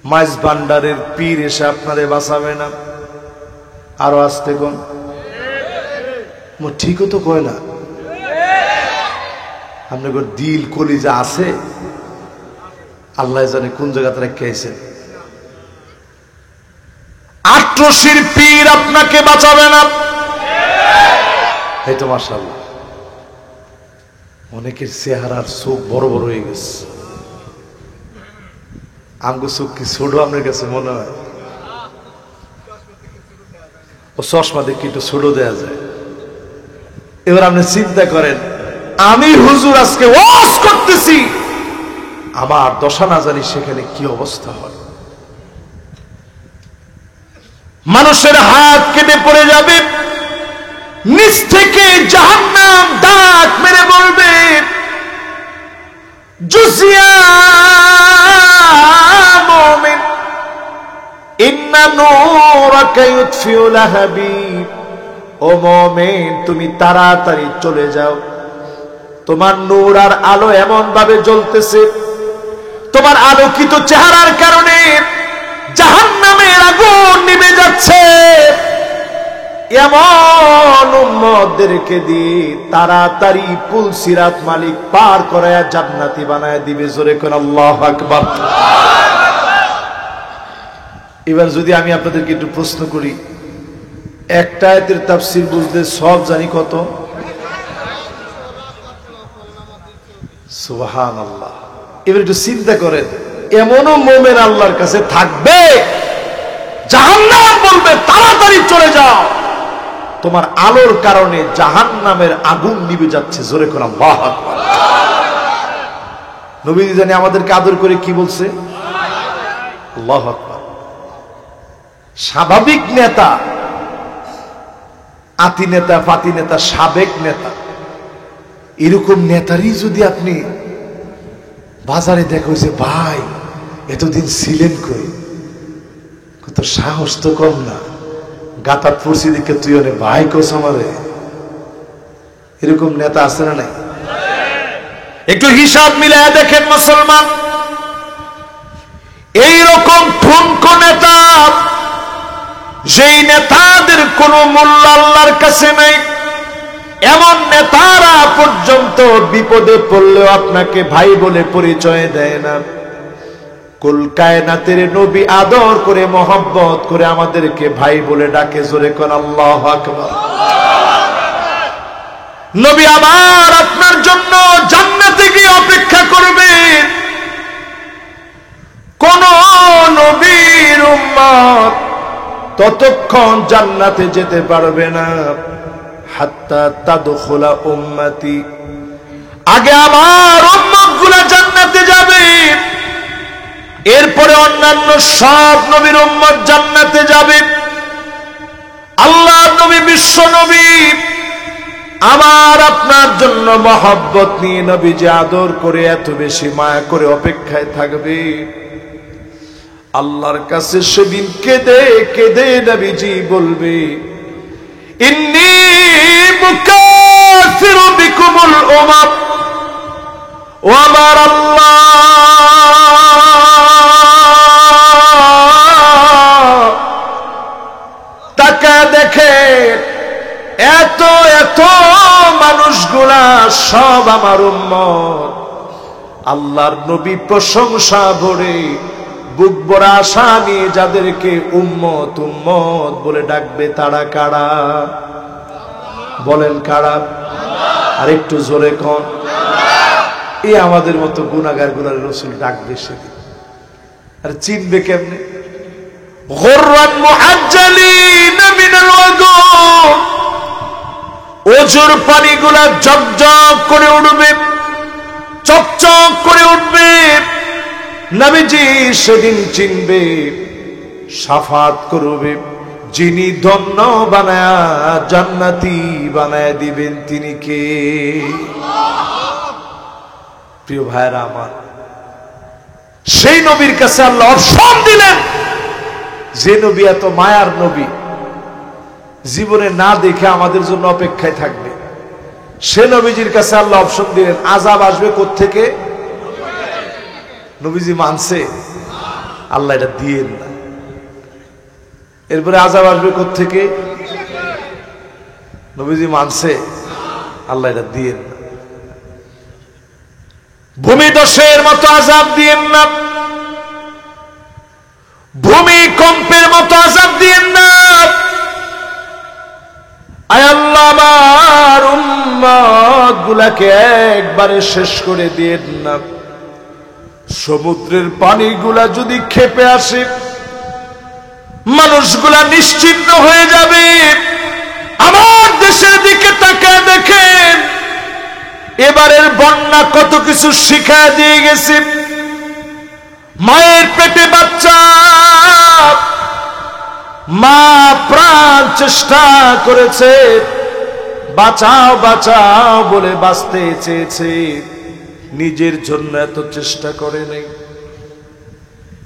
মাইজ ভান্ডারের পীর এসে আপনারে বাঁচাবে না? আরো আসতে কোন ঠিকও তো কয় না। আপনার দিল কলিজা আছে, আল্লাহ জানে কোন জায়গাতে রেখেছেন। আট্রসির পীর আপনাকে বাঁচাবে না। এই তো মাশাআল্লাহ, অনেকের চেহারার চোখ বড় বড় হয়ে গেছে। আমগো চোখ কি ছোট আপনার কাছে মনে হয়? ও চশমা দেখে একটু ছোট দেয়া যায়। এবার আপনি চিন্তা করেন, আমি হুজুর আজকে ওয়াজ করতেছি, আমার দশা না জানি সেখানে কি অবস্থা হয়। মানুষের হাত কেটে পড়ে যাবে, নিচ থেকে জাহান্নাম ডাক মেরে বলবে, জুসিয়া মুমিন ইন্না নূরাকা ইউতফিউ লাহাবি। ও মুমিন, তুমি তাড়াতাড়ি চলে যাও, তোমার নূর আর আলো এমন ভাবে জ্বলতেছে, তোমার আলোকিত চেহারার কারণে জাহান্নামের আগুন নিভে যাচ্ছে। এমন উম্মতদেরকে দিয়ে তাড়াতাড়ি পুল সিরাত মালিক পার করায়া জান্নাতি বানায় দিবে। জোরে কোন আল্লাহু আকবার। এবার যদি আমি আপনাদেরকে একটু প্রশ্ন করি, একটা আয়াতের তাফসীর বুঝতে সব জানি কত? সুবহানাল্লাহ। এবার একটু চিন্তা করেন, এমনও মুমিন আল্লাহর কাছে থাকবে, জাহান্নাম বলবে তাড়াতাড়ি চলে যাও, তোমার আলোর কারণে জাহান্নামের আগুন নিভে যাচ্ছে। জোরে করে আল্লাহু আকবার। নবীজি জানি আমাদেরকে আদর করে কি বলছে? আল্লাহু আকবার। স্বাভাবিক নেতা, আতি নেতা, পাতি নেতা, সাবেক নেতা, এরকম নেতারই যদি আপনি বাজারে দেখো যে ভাই এতদিন ছিলেন কই, কত সাহস তো কম না, গাতাত পড়ছি দিকে তুই অনেক ভাই কোস আমারে, এরকম নেতা আছে না নাই? একটু হিসাব মিলায় দেখেন মুসলমান, এইরকম ঠুনকো নেতা, যেই নেতাদের কোন মূল্য আল্লাহর কাছে নাই, এমন নেতারা পর্যন্ত বিপদে পড়লেও আপনাকে ভাই বলে পরিচয় দেয় না। কুল কায়নাতের নবী আদর করে মহব্বত করে আমাদেরকে ভাই বলে ডাকে। জোরে কোন আল্লাহু আকবার। নবী আমার আপনার জন্য জান্নাতে গিয়ে অপেক্ষা করবে। কোন নবীর উম্মত ততক্ষণ জান্নাতে যেতে পারবে না হাত্তা তাদখুলা উম্মতি, আগে আমার উম্মতগুলো জান্নাতে যাবে, এরপরে অন্যান্য সব নবীর উম্মত জান্নাতে যাবে। আল্লাহর নবী, বিশ্ব নবী আমার আপনার জন্য মহব্বত নিয়ে নবীজি আদর করে এত বেশি মায়া করে অপেক্ষায় থাকবে। আল্লাহর কাছে সেদিন কেঁদে কেঁদে নবীজি বলবে, ইন্নী মুকাসিরু বিকুমুল উমাম। ও আমার আল্লাহ, তাকা দেখে এত এত মানুষগুলা সব আমার উম্মত। আল্লাহর নবী প্রশংসা ভরে বুক ভরা আশা নিয়ে যাদেরকে উম্মত উম্মত বলে ডাকবে, তারা কারা? বলেন কারা? আর একটু জোরে কোন? এই আমাদের মতো গুনাহগার গুলার রাসূল ডাকবে সেদিন। আর চিনবে কেমনে? গুররান মুআজ্জালিন মিনাল ওযু, ওজুর পানিগুলা ঝকঝক করে উঠবে, চকচক করে উঠবে। নবীজি সেদিন চিনবে, শাফাত করবে। যিনি ধন্য বানায়া জান্নাতি বানায় দিবেন তিনি কে? প্রিয় ভাইরা আমার, সেই নবীর কাছে আল্লাহ অপশন দিলেন, যে নবী এত মায়ার নবী, জীবনে না দেখে আমাদের জন্য অপেক্ষায় থাকবে, সে নবীজির কাছে আল্লাহ অপশন দিলেন, আযাব আসবে কোত্থেকে? নবীজি মানছে? আল্লাহ এটা দিয়েন না। এরপরে আযাব আসবে কোত্থেকে? নবীজি মানছে আল্লাহ এটা দিয়েন না। ভূমিধসের মতো আযাব দিয়েন না, ভূমিকম্পের মতো আযাব দিয়েন না। আয় আল্লাহ, আমার উম্মত গুলাকে একবারে শেষ করে দিয়েন না। সমুদ্রের পানিগুলা যদি ক্ষেপে আসে, মানুষগুলা নিশ্চিহ্ন হয়ে যাবে। আমার দেশের দিকে তাকায় দেখেন, এবারের বন্যা কত কিছু শিখায় দিয়ে গেছে। মায়ের পেটে বাচ্চা, মা প্রাণ চেষ্টা করেছে, বাঁচাও বাঁচাও বলে বাঁচতে চেয়েছে, নিজের জন্য এত চেষ্টা করে নাই।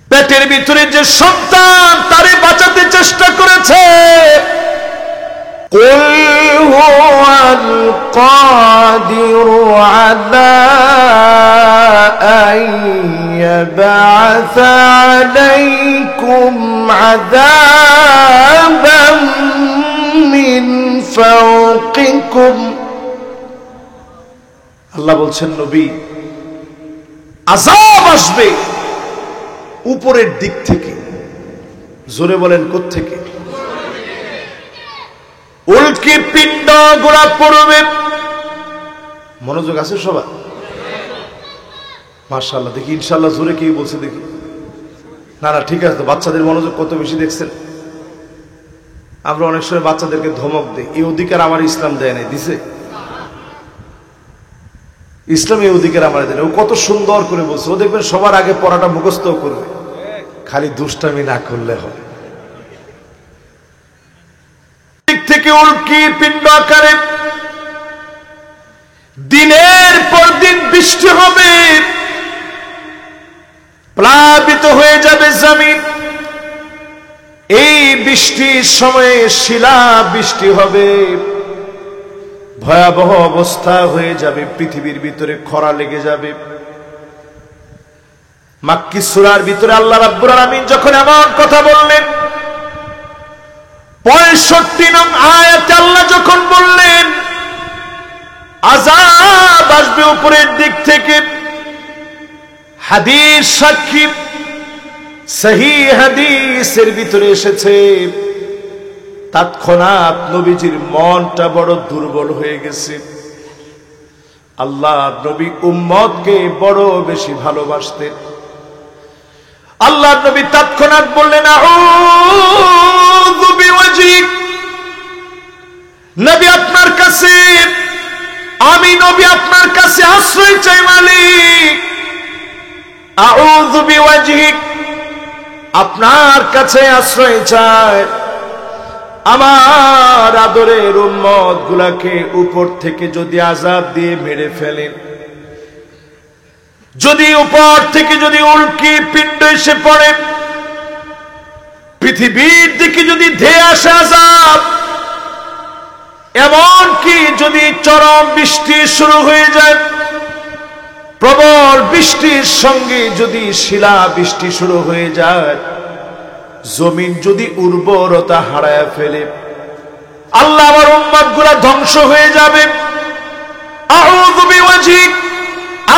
পেটের ভিতরে যে সন্তান, তারে বাঁচাতে চেষ্টা করেছে। কুল হুয়াল কাদিরু আলা আন ইয়াবআসা আলাইকুম আযাবাম মিন ফাওকিকুম। আল্লাহ বলছেন, নবী, আযাব আসবে উপরের দিক থেকে। জোরে বলেন, কোত্থেকে? উল্কি পিণ্ড গোলা পড়বে। মনোযোগ আছে সবার? মাশাআল্লাহ। দেখি ইনশাআল্লাহ জোরে কি বলছে দেখি। না না, ঠিক আছে। বাচ্চাদের মনোযোগ কত বেশি দেখছেন। আমরা অনেক সময় বাচ্চাদেরকে ধমক দিই, এই অধিকার আমার ইসলাম দেয় নাই। দিছে? ইসলাম এই অধিকার আমার দেয় না। ও কত সুন্দর করে বলছে। ও দেখবেন সবার আগে পড়াটা মুখস্থ করবে, খালি দুষ্টামি না করলে হয়। দিক থেকে উল্কি পিণ্ড আকারে দিনের পর দিন বৃষ্টি হবে, প্লাবিত হয়ে যাবে জমিন। এই বৃষ্টির সময়ে শিলা বৃষ্টি হবে, ভয়াবহ অবস্থা হয়ে যাবে, পৃথিবীর ভিতরে খরা লেগে যাবে। মাক্কি সূরার ভিতরে আল্লাহ রাব্বুল আলামিন যখন এমন কথা বললেন, 65 নং আয়াতে আল্লাহ যখন বললেন আযাব আসবে উপরের দিক থেকে, হাদিস সাক্ষী, সহিহ হাদিসের ভিতরে এসেছে, তৎক্ষণাৎ নবীজির মনটা বড় দুর্বল হয়ে গেছে। আল্লাহ নবী উম্মতকে বড় বেশি ভালোবাসতেন। আল্লাহ নবী তৎক্ষণাৎ বললেন, আউযু বিওয়াজহিক, নবী আপনার কাছে, আমি নবী আপনার কাছে আশ্রয় চাই মালিক। আউযু বিওয়াজহিক, আপনার কাছে আশ্রয় চাই, আমার আদরের উম্মত গুলাকে উপর থেকে যদি আযাব দিয়ে মেরে ফেলেন, যদি উপর থেকে যদি উল্কি পিণ্ড এসে পড়ে, পৃথিবীর দিকে যদি ধেয়ে আসে আযাব, এমন কি যদি চরম বৃষ্টি শুরু হয়ে যায়, প্রবল বৃষ্টির সঙ্গে যদি শিলা বৃষ্টি শুরু হয়ে যায়, জমিন যদি উর্বরতা হারায় ফেলে, আল্লাহ আমার উম্মত গুলা ধ্বংস হয়ে যাবে। আউযু বিওয়াজহিক,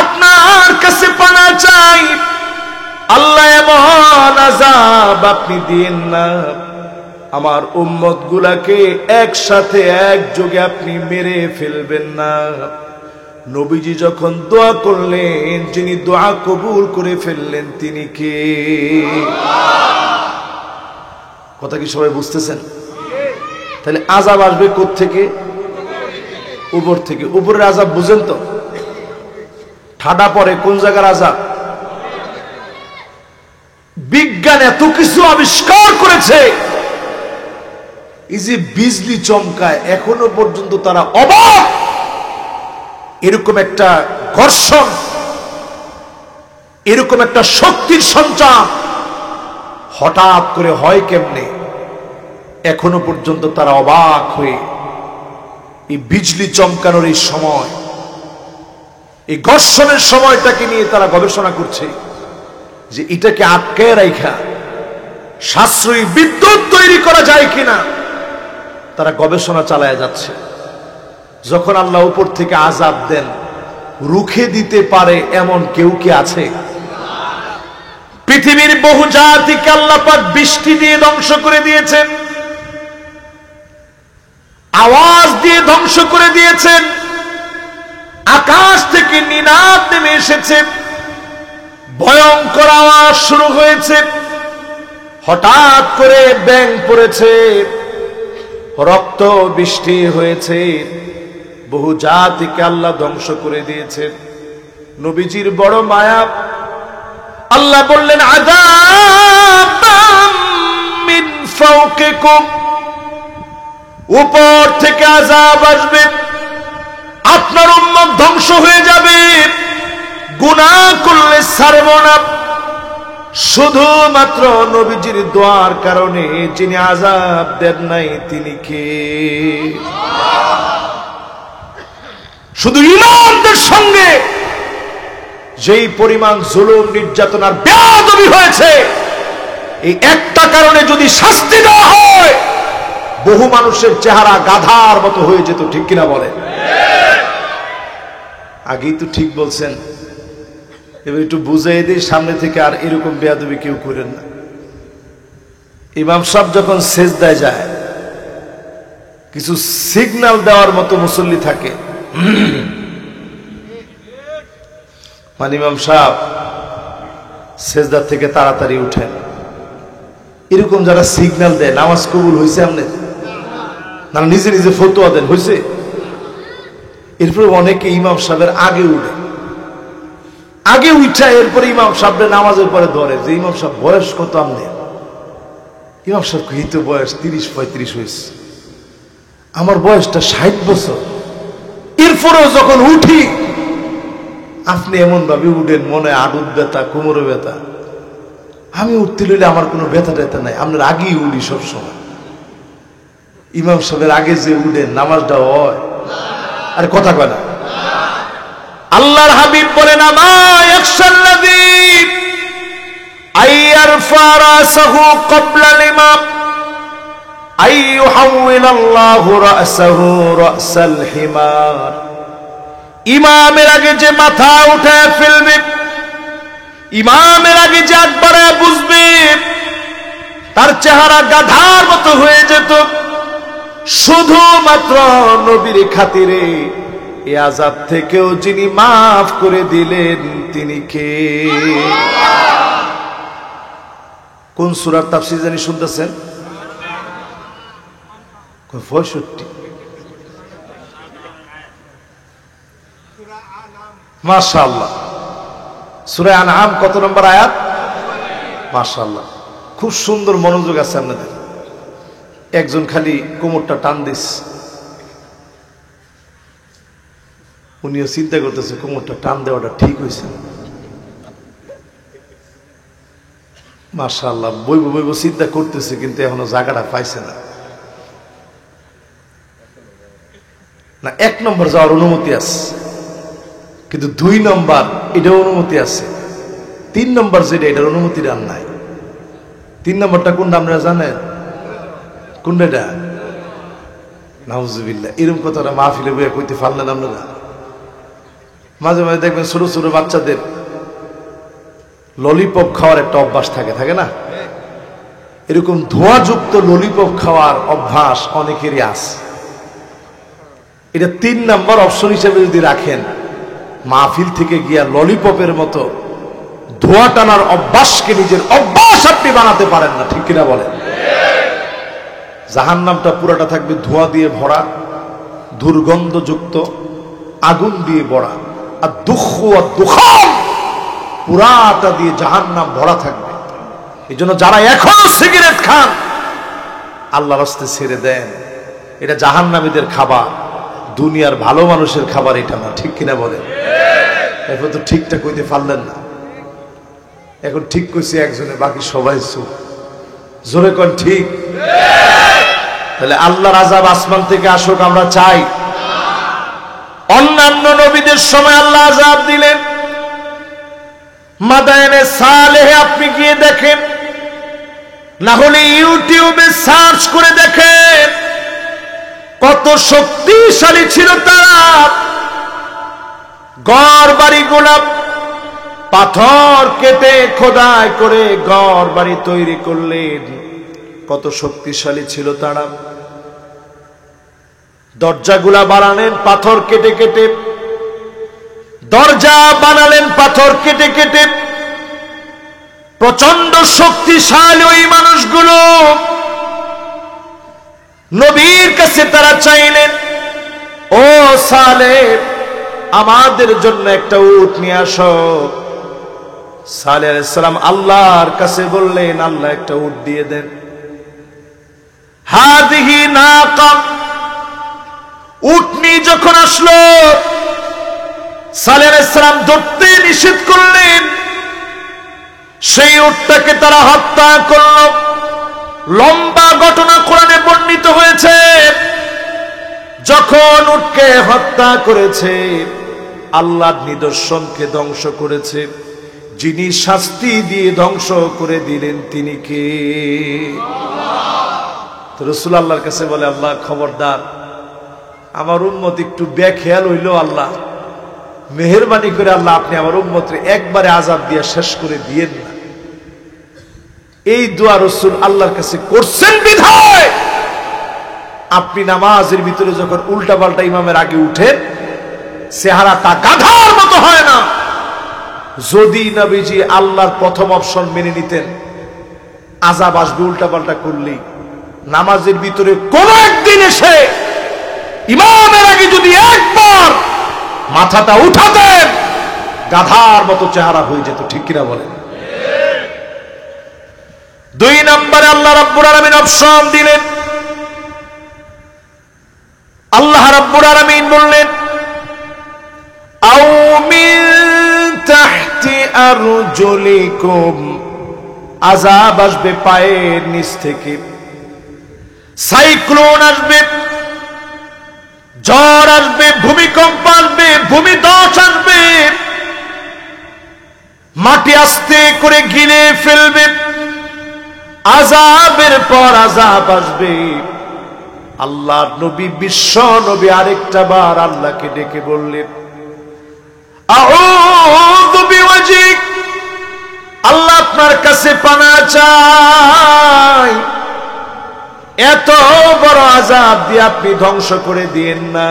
আপনার কাছে পানা চাই, আল্লাহ এমন আযাব আপনি দিয়েন না, আমার উম্মত গুলাকে একসাথে একযোগে আপনি মেরে ফেলবেন না। নবীজি যখন দোয়া করলেন, যিনি দোয়া কবুল করে ফেললেন তিনি কে? কথা কি সবাই বুঝতেছেন? তাহলে আযাব আসবে কোত্থেকে? উপর থেকে। উপরের আযাব বুঝেন তো? ঠাডা পড়ে কোন জায়গার আযাব? বিজ্ঞান এত কিছু আবিষ্কার করেছে, এই যে বিজলি চমকায়, এখনো পর্যন্ত তারা অবাক। এরকম একটা ঘর্ষণ, এরকম একটা শক্তির সঞ্চার হঠাৎ করে হয় কেমনে, এখনো পর্যন্ত তারা অবাক হয়ে এই বিজলি চমকানোর এই সময়, এই ঘর্ষণের সময়টাকে নিয়ে তারা গবেষণা করছে। যে এটাকে আটকে রাখা সাশ্রয়ী বিদ্যুৎ তৈরি করা যায় কিনা তারা গবেষণা চালায় যাচ্ছে। যখন আল্লাহ উপর থেকে আযাব দেন, রুখে দিতে পারে এমন কেউ কি আছে? পৃথিবীর বহু জাতিকে আল্লাহ পাক বৃষ্টি দিয়ে ধ্বংস করে দিয়েছেন, আওয়াজ দিয়ে ধ্বংস করে দিয়েছেন। আকাশ থেকে নিনাদ নেমে এসেছে, ভয়ঙ্কর আওয়াজ শুরু হয়েছে, হঠাৎ করে ব্যাঙ পড়েছে, রক্ত বৃষ্টি হয়েছে, বহু জাতিকে আল্লাহ ধ্বংস করে দিয়েছেন। নবীজির বড় মায়া, আল্লাহ বললেন আযাবাম মিন ফাওকিকুম, উপর থেকে আযাব আসবে, আপনার উম্মত ধ্বংস হয়ে যাবে, গুনাহ করলে ছাড়ব না। শুধুমাত্র নবীজির দোয়ার কারণে যিনি আযাব দেন নাই তিনি কে? শুধু ইমানদের সঙ্গে যেই পরিমাণ জুলুম নির্যাতনার বেয়াদবি হয়েছে, এই একটা কারণে যদি শাস্তি দেওয়া হয়, বহু মানুষের চেহারা গাধার মতো হয়ে যেত। ঠিক কিনা বলে? আগেই তো ঠিক বলছেন, এবার একটু বুঝাই দিই সামনে থেকে আর এরকম বেয়াদবি কেউ করেন না। ইমাম সাহেব যখন সেজদায় যায়, কিছু সিগন্যাল দেওয়ার মতো মুসল্লি থাকে, মানে ইমাম সাহেব সেজদা থেকে তাড়াতাড়ি উঠেন, এরকম যারা সিগন্যাল দেয় নামাজ কবুল হয়েছে আপনার না? নিজে নিজে ফতোয়া দেন হয়েছে। এরপর অনেকে ইমাম সাহেবের আগে উঠে, আগে উঠা এরপরে ইমাম সাহেবের নামাজের পরে ধরে যে ইমাম সাহেব বয়স কত আপনার? ইমাম সাহেব এই তো বয়স 30-35 হয়েছে, আমার বয়সটা 60 বছর। এরপরেও যখন উঠি আপনি এমন ভাবে উঠেন, মনে আডুদ ব্যথা, কোমরে ব্যথা। আমি উঠতে লইলে আমার কোনো ব্যথা ট্যাথা নাই, আপনার আগেই উঠি সবসময়। ইমাম সাহেবের আগে যে উঠেন নামাজটা হয়, আরে কথা কয় না। আল্লাহর হাবিব বলেন আমা ইয়াখশাল্লাযী আইয়ারফা রাসাহু ক্বাবলা লিমাম আইয়ুহাউইলাল্লাহু রাসাহু রাসাল হিমার। ইমামের আগে যে মাথা উঠায় ফেলবে, ইমামের আগে যে একবারে বুঝবে, তার চেহারা গাধার মতো হয়ে যেত। শুধুমাত্র নবীর খাতিরে এই আযাব থেকেও যিনি মাফ করে দিলেন তিনি কে? কোন সূরার তাফসীর জানি শুনতেছেন? 65। মাশাআল্লাহ, সূরা আনআম কত নম্বর আয়াত? মাশাআল্লাহ, খুব সুন্দর মনোযোগ আছে আপনাদের। একজন খালি কোমরটা টান দিস, উনিও চিন্তা করতেছে কোমরটা টান দেওয়াটা ঠিক হয়েছে। মাশাআল্লাহ, বইব বইব চিন্তা করতেছে, কিন্তু এখনো জায়গাটা পাইছে না। না, 1 নম্বর যাওয়ার অনুমতি আছে, কিন্তু 2 নম্বর এটার অনুমতি আছে, 3 নম্বর যেটা এটার অনুমতি আর নাই। 3 নম্বরটা কোনটা আপনারা জানেন? কোনটা এটা? নাউজুবিল্লাহ, এরকম কথাটা মাহফিলে বইয়া কইতে পারলেন আপনারা? মাঝে মাঝে দেখবেন ছোট ছোট বাচ্চাদের ললিপপ খাওয়ার একটা অভ্যাস থাকে না? এরকম ধোঁয়াযুক্ত ললিপপ খাওয়ার অভ্যাস অনেকেরই আছে। এটা 3 নম্বর অপশন হিসেবে যদি রাখেন, মাহফিল থেকে গিয়া ললিপপের মতো ধোঁয়া টানার অভ্যাসকে নিজের অভ্যাস আপনি বানাতে পারেন না। ঠিক কিনা বলেন? জাহান্নামটা পুরাটা থাকবে ধোঁয়া দিয়ে ভরা, দুর্গন্ধযুক্ত, আগুন দিয়ে ভরা, আর দুঃখ আর দুখান পুরাটা দিয়ে জাহান্নাম ভরা থাকবে। এই জন্য যারা এখনো সিগারেট খান, আল্লাহর রাস্তায় ছেড়ে দেন। এটা জাহান্নামীদের খাবার, দুনিয়ার ভালো মানুষের খাবার এটা না। ঠিক কিনা বলেন? এখন তো ঠিকটা কইতে পারলেন না। এখন ঠিক কইছে একজনে, বাকি সবাই চুপ। জোরে কোন ঠিক? তাহলে আল্লাহর আযাব আসমান থেকে আসুক আমরা চাই? অন্যান্য নবীদের সময় আল্লাহ আযাব দিলেন, মাদায়েনে সালেহে আপনি গিয়ে দেখেন, না হলে ইউটিউবে সার্চ করে দেখেন কত শক্তিশালী ছিল তারা। ঘর বাড়ি গোলাপ পাথর কেটে খোদাই করে ঘর বাড়ি তৈরি করলেন। কত শক্তিশালী ছিল তারা। দরজাগুলা বানালেন পাথর কেটে কেটে, দরজা বানালেন পাথর কেটে কেটে। প্রচন্ড শক্তিশালী ওই মানুষগুলো। নবীর কাছে তারা চাইলেন, ও সালেহ, আমাদের জন্য একটা উট নিয়ে আসো। সালেহ আলাইহিস সালাম আল্লাহর কাছে বললেন, আল্লাহ একটা উট দিয়ে দেন। হাদিহি নাকা, উটনি যখন আসলো, সালেহ আলাইহিস সালাম ধরতে নিষেধ করলেন। সেই উটটাকে তারা হত্যা করল। লম্বা ঘটনা কোরআনে বর্ণিত হয়েছে। যখন উটকে হত্যা করেছে, আল্লাহর নিদর্শনকে ধ্বংস করেছে। যিনি শাস্তি দিয়ে ধ্বংস করে দিলেন তিনি কে? রাসূল আল্লাহর কাছে বলে, আল্লাহ খবরদার, আমার উম্মত একটু বেখেয়াল হইল, আল্লাহ মেহেরবানি করে আল্লাহ আপনি আমার উম্মতকে একবারে আযাব দিয়ে শেষ করে দিয়েন না। এই দোয়া রাসূল আল্লাহর কাছে করছেন বিধায় আপনি নামাজের ভিতরে যখন উল্টা পাল্টা ইমামের আগে উঠেন, চেহারাটা গাধার মতো হয় না। যদি নবীজি আল্লাহর প্রথম অপশন মেনে নিতেন, আযাব আসবে উল্টা পাল্টা করলেই, নামাজের ভিতরে কোন একদিন এসে ইমামের আগে যদি একবার মাথাটা উঠাতেন, গাধার মতো চেহারা হয়ে যেত। ঠিক কিনা বলেন? দুই নম্বরে আল্লাহ রাব্বুল আলামিন অপশন দিলেন। আল্লাহ রাব্বুল আলামিন বললেন, আও মিন তাহতি আরজুলিকুম, আযাব আসবে পায়ের নিচ থেকে, সাইক্লোন আসবে, ঝড় আসবে, ভূমিকম্প আসবে, ভূমিধস আসবে, মাটি আস্তে করে গিলে ফেলবে, আযাবের পর আযাব আসবে। আল্লাহর নবী, বিশ্ব নবী আরেকটা বার আল্লাহকে ডেকে বললেন, আউযু বিওয়াজিক, আল্লাহ আপনার কাছে পানা চাই, এত বড় আযাব দিয়ে আপনি ধ্বংস করে দিয়েন না,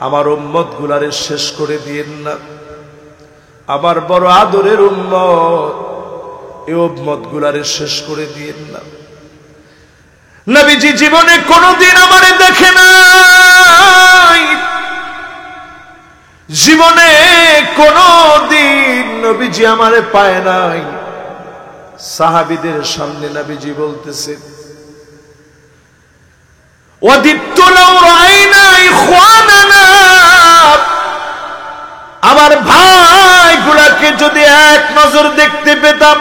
আমার উম্মত গুলারে শেষ করে দিয়েন না। আমার বড় আদরের উম্মত, এই উম্মত গুলারে শেষ করে দিয়েন না। নবীজি জীবনে কোনদিন আমারে দেখে নাই, জীবনে কোনদিন নবীজি আমারে পায় নাই। সাহাবীদের সামনে নবীজি বলতেছে, ওয়াদিতু লাউ রাআইনা ইখওয়ানানা, আমার ভাইগুলাকে যদি এক নজর দেখতে পেতাম।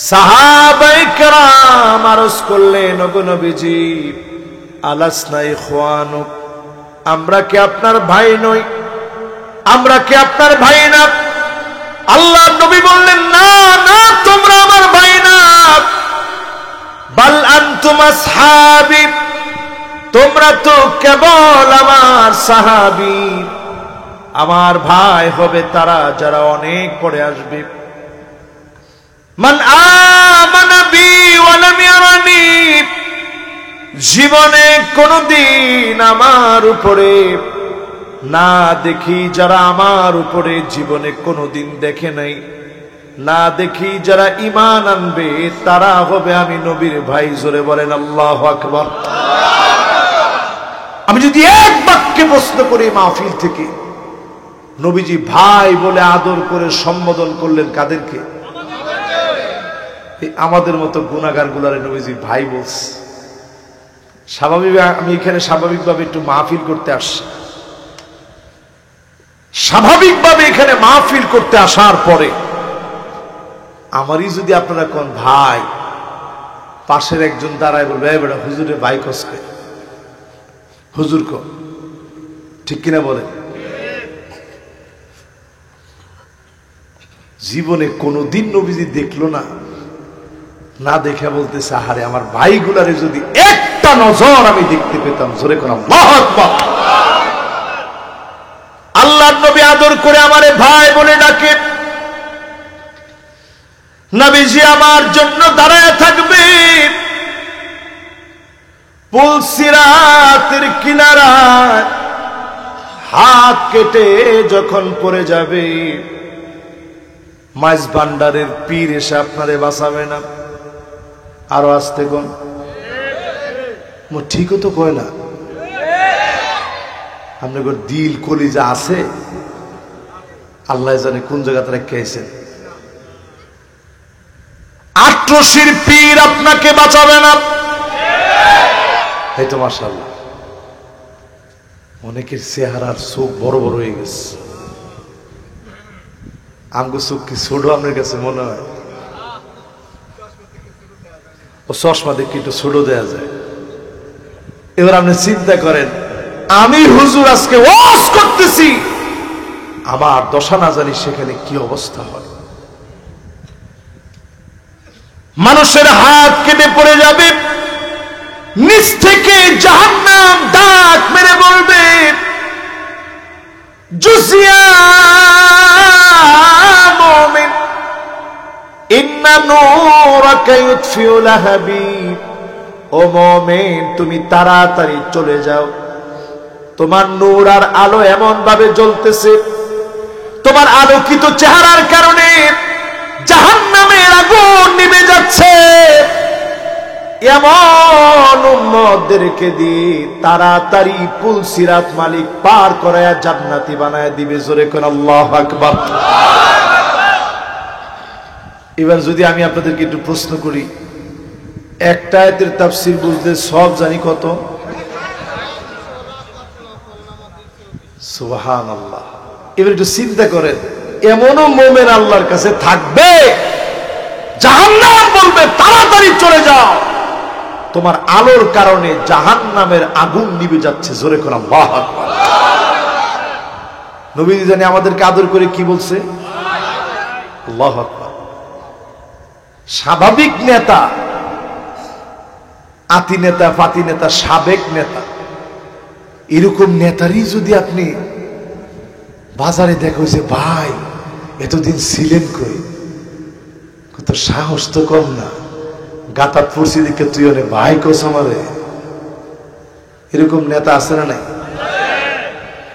সাহাবায়ে কেরাম আরজ করলেন, ওগো নবীজি, আলাসনা ইখওয়ানুক, আমরা কি আপনার ভাই নই? আমরা কি আপনার ভাই না? আল্লাহ নবী বললেন, না না, তোমরা আমার ভাই না, বাল আনতুম আসহাবি, তোমরা তো কেবল আমার সাহাবী। আমার ভাই হবে তারা যারা অনেক পরে আসবে। মান আমানা বি ওয়া লাম ইয়ারানি, জীবনে কোনদিন আমার উপরে না দেখি যারা আমার উপরে জীবনে কোনদিন দেখে নাই, না দেখি যারা ঈমান আনবে, তারা হবে আমি নবীর ভাই। জোরে বলেন আল্লাহু আকবার। আমি যদি এক বাক্যে প্রশ্ন করি মাহফিল থেকে, নবীজি ভাই বলে আদর করে সম্বোধন করলেন কাদেরকে? আমাদের মতো গুনাহগার গুলারে নবীজি ভাই বলছে। স্বাভাবিক, আমি এখানে স্বাভাবিকভাবে একটু মাহফিল করতে আসছি। স্বাভাবিকভাবে এখানে মাহফিল করতে আসার পরে আমারই যদি আপনারা কোন ভাই, পাশের একজন দাঁড়ায় বলবে, বেটা হুজুরে ভাই কসকে, হুজুর কো, ঠিক কিনা বলেন? জীবনে কোনোদিন নবীজি দেখলো না, না দেখে বলতেছে আহারে আমার ভাইগুলারে যদি একটা নজর আমি দেখতে পেতাম। জোরে কোন আল্লাহু আকবার। আল্লাহর নবী আদর করে আমারে ভাই বলে ডাকে। নবীজি আমার জন্য দাঁড়ায় থাকবে পুলসিরাতের কিনারায়, হাত কেটে যখন পড়ে যাবে মাইজ ভান্ডারের পীর এসে আপনারে বাঁচাবে না। আরো আসতে কোন ঠিকও তো কয় না। আপনার দিল কলিজা আছে, আল্লাহ জানে কোন জায়গাতে রেখেছেন। আট্রসির পীর আপনাকে বাঁচাবে না। এই তো মাশাআল্লাহ, অনেকের চেহারার চোখ বড় বড় হয়ে গেছে। আমগো চোখ কি ছোট আপনার কাছে মনে হয়? ও চশমা দেখে একটু ছোট দেয়া যায়। এবার আপনি চিন্তা করেন, আমি হুজুর আজকে ওয়াজ করতেছি, আমার দশা না জানি সেখানে কি অবস্থা হয়। মানুষের হাত কেটে পড়ে যাবে, নিচ থেকে জাহান্নাম ডাক মেরে বলবে জুসিয়া মুমিন ইন্না নূরাকা ইউতফিউ লাহাবি। ও মুমিন, তুমি তাড়াতাড়ি চলে যাও, তোমার নূর আর আলো এমন ভাবে জ্বলতেছে, তোমার আলোকিত চেহারার কারণে জাহান্নামের আগুন নিভে যাচ্ছে। এমন উম্মতদেরকে দিয়ে তাড়াতাড়ি পুলসিরাত মালিক পার করায়া জান্নাতি বানায় দিবে। জোরে কোন আল্লাহু আকবার। এবার যদি আমি আপনাদেরকে একটু প্রশ্ন করি, একটা আয়াতের তাফসীর বুঝতে সব জানি কত? সুবহানাল্লাহ। এবার একটু চিন্তা করেন, এমনও মুমিন আল্লাহর কাছে থাকবে জাহান্নাম বলবে তাড়াতাড়ি চলে যাও, তোমার আলোর কারণে জাহান্নামের আগুন নিভে যাচ্ছে। জোরে কোন আল্লাহু আকবার। নবীজি জানি আমাদেরকে আদর করে কি বলছে? আল্লাহু আকবার। স্বাভাবিক নেতা, আতি নেতা, ফাতি নেতা, সাবেক নেতা, এরকম নেতারই যদি আপনি বাজারে দেখো যে ভাই এতদিন ছিলেন কই, কত সাহস তো কম না, গাতাত পড়ছি দিকে তুই অনেক ভাই কোস আমারে, এরকম নেতা আছে না নাই?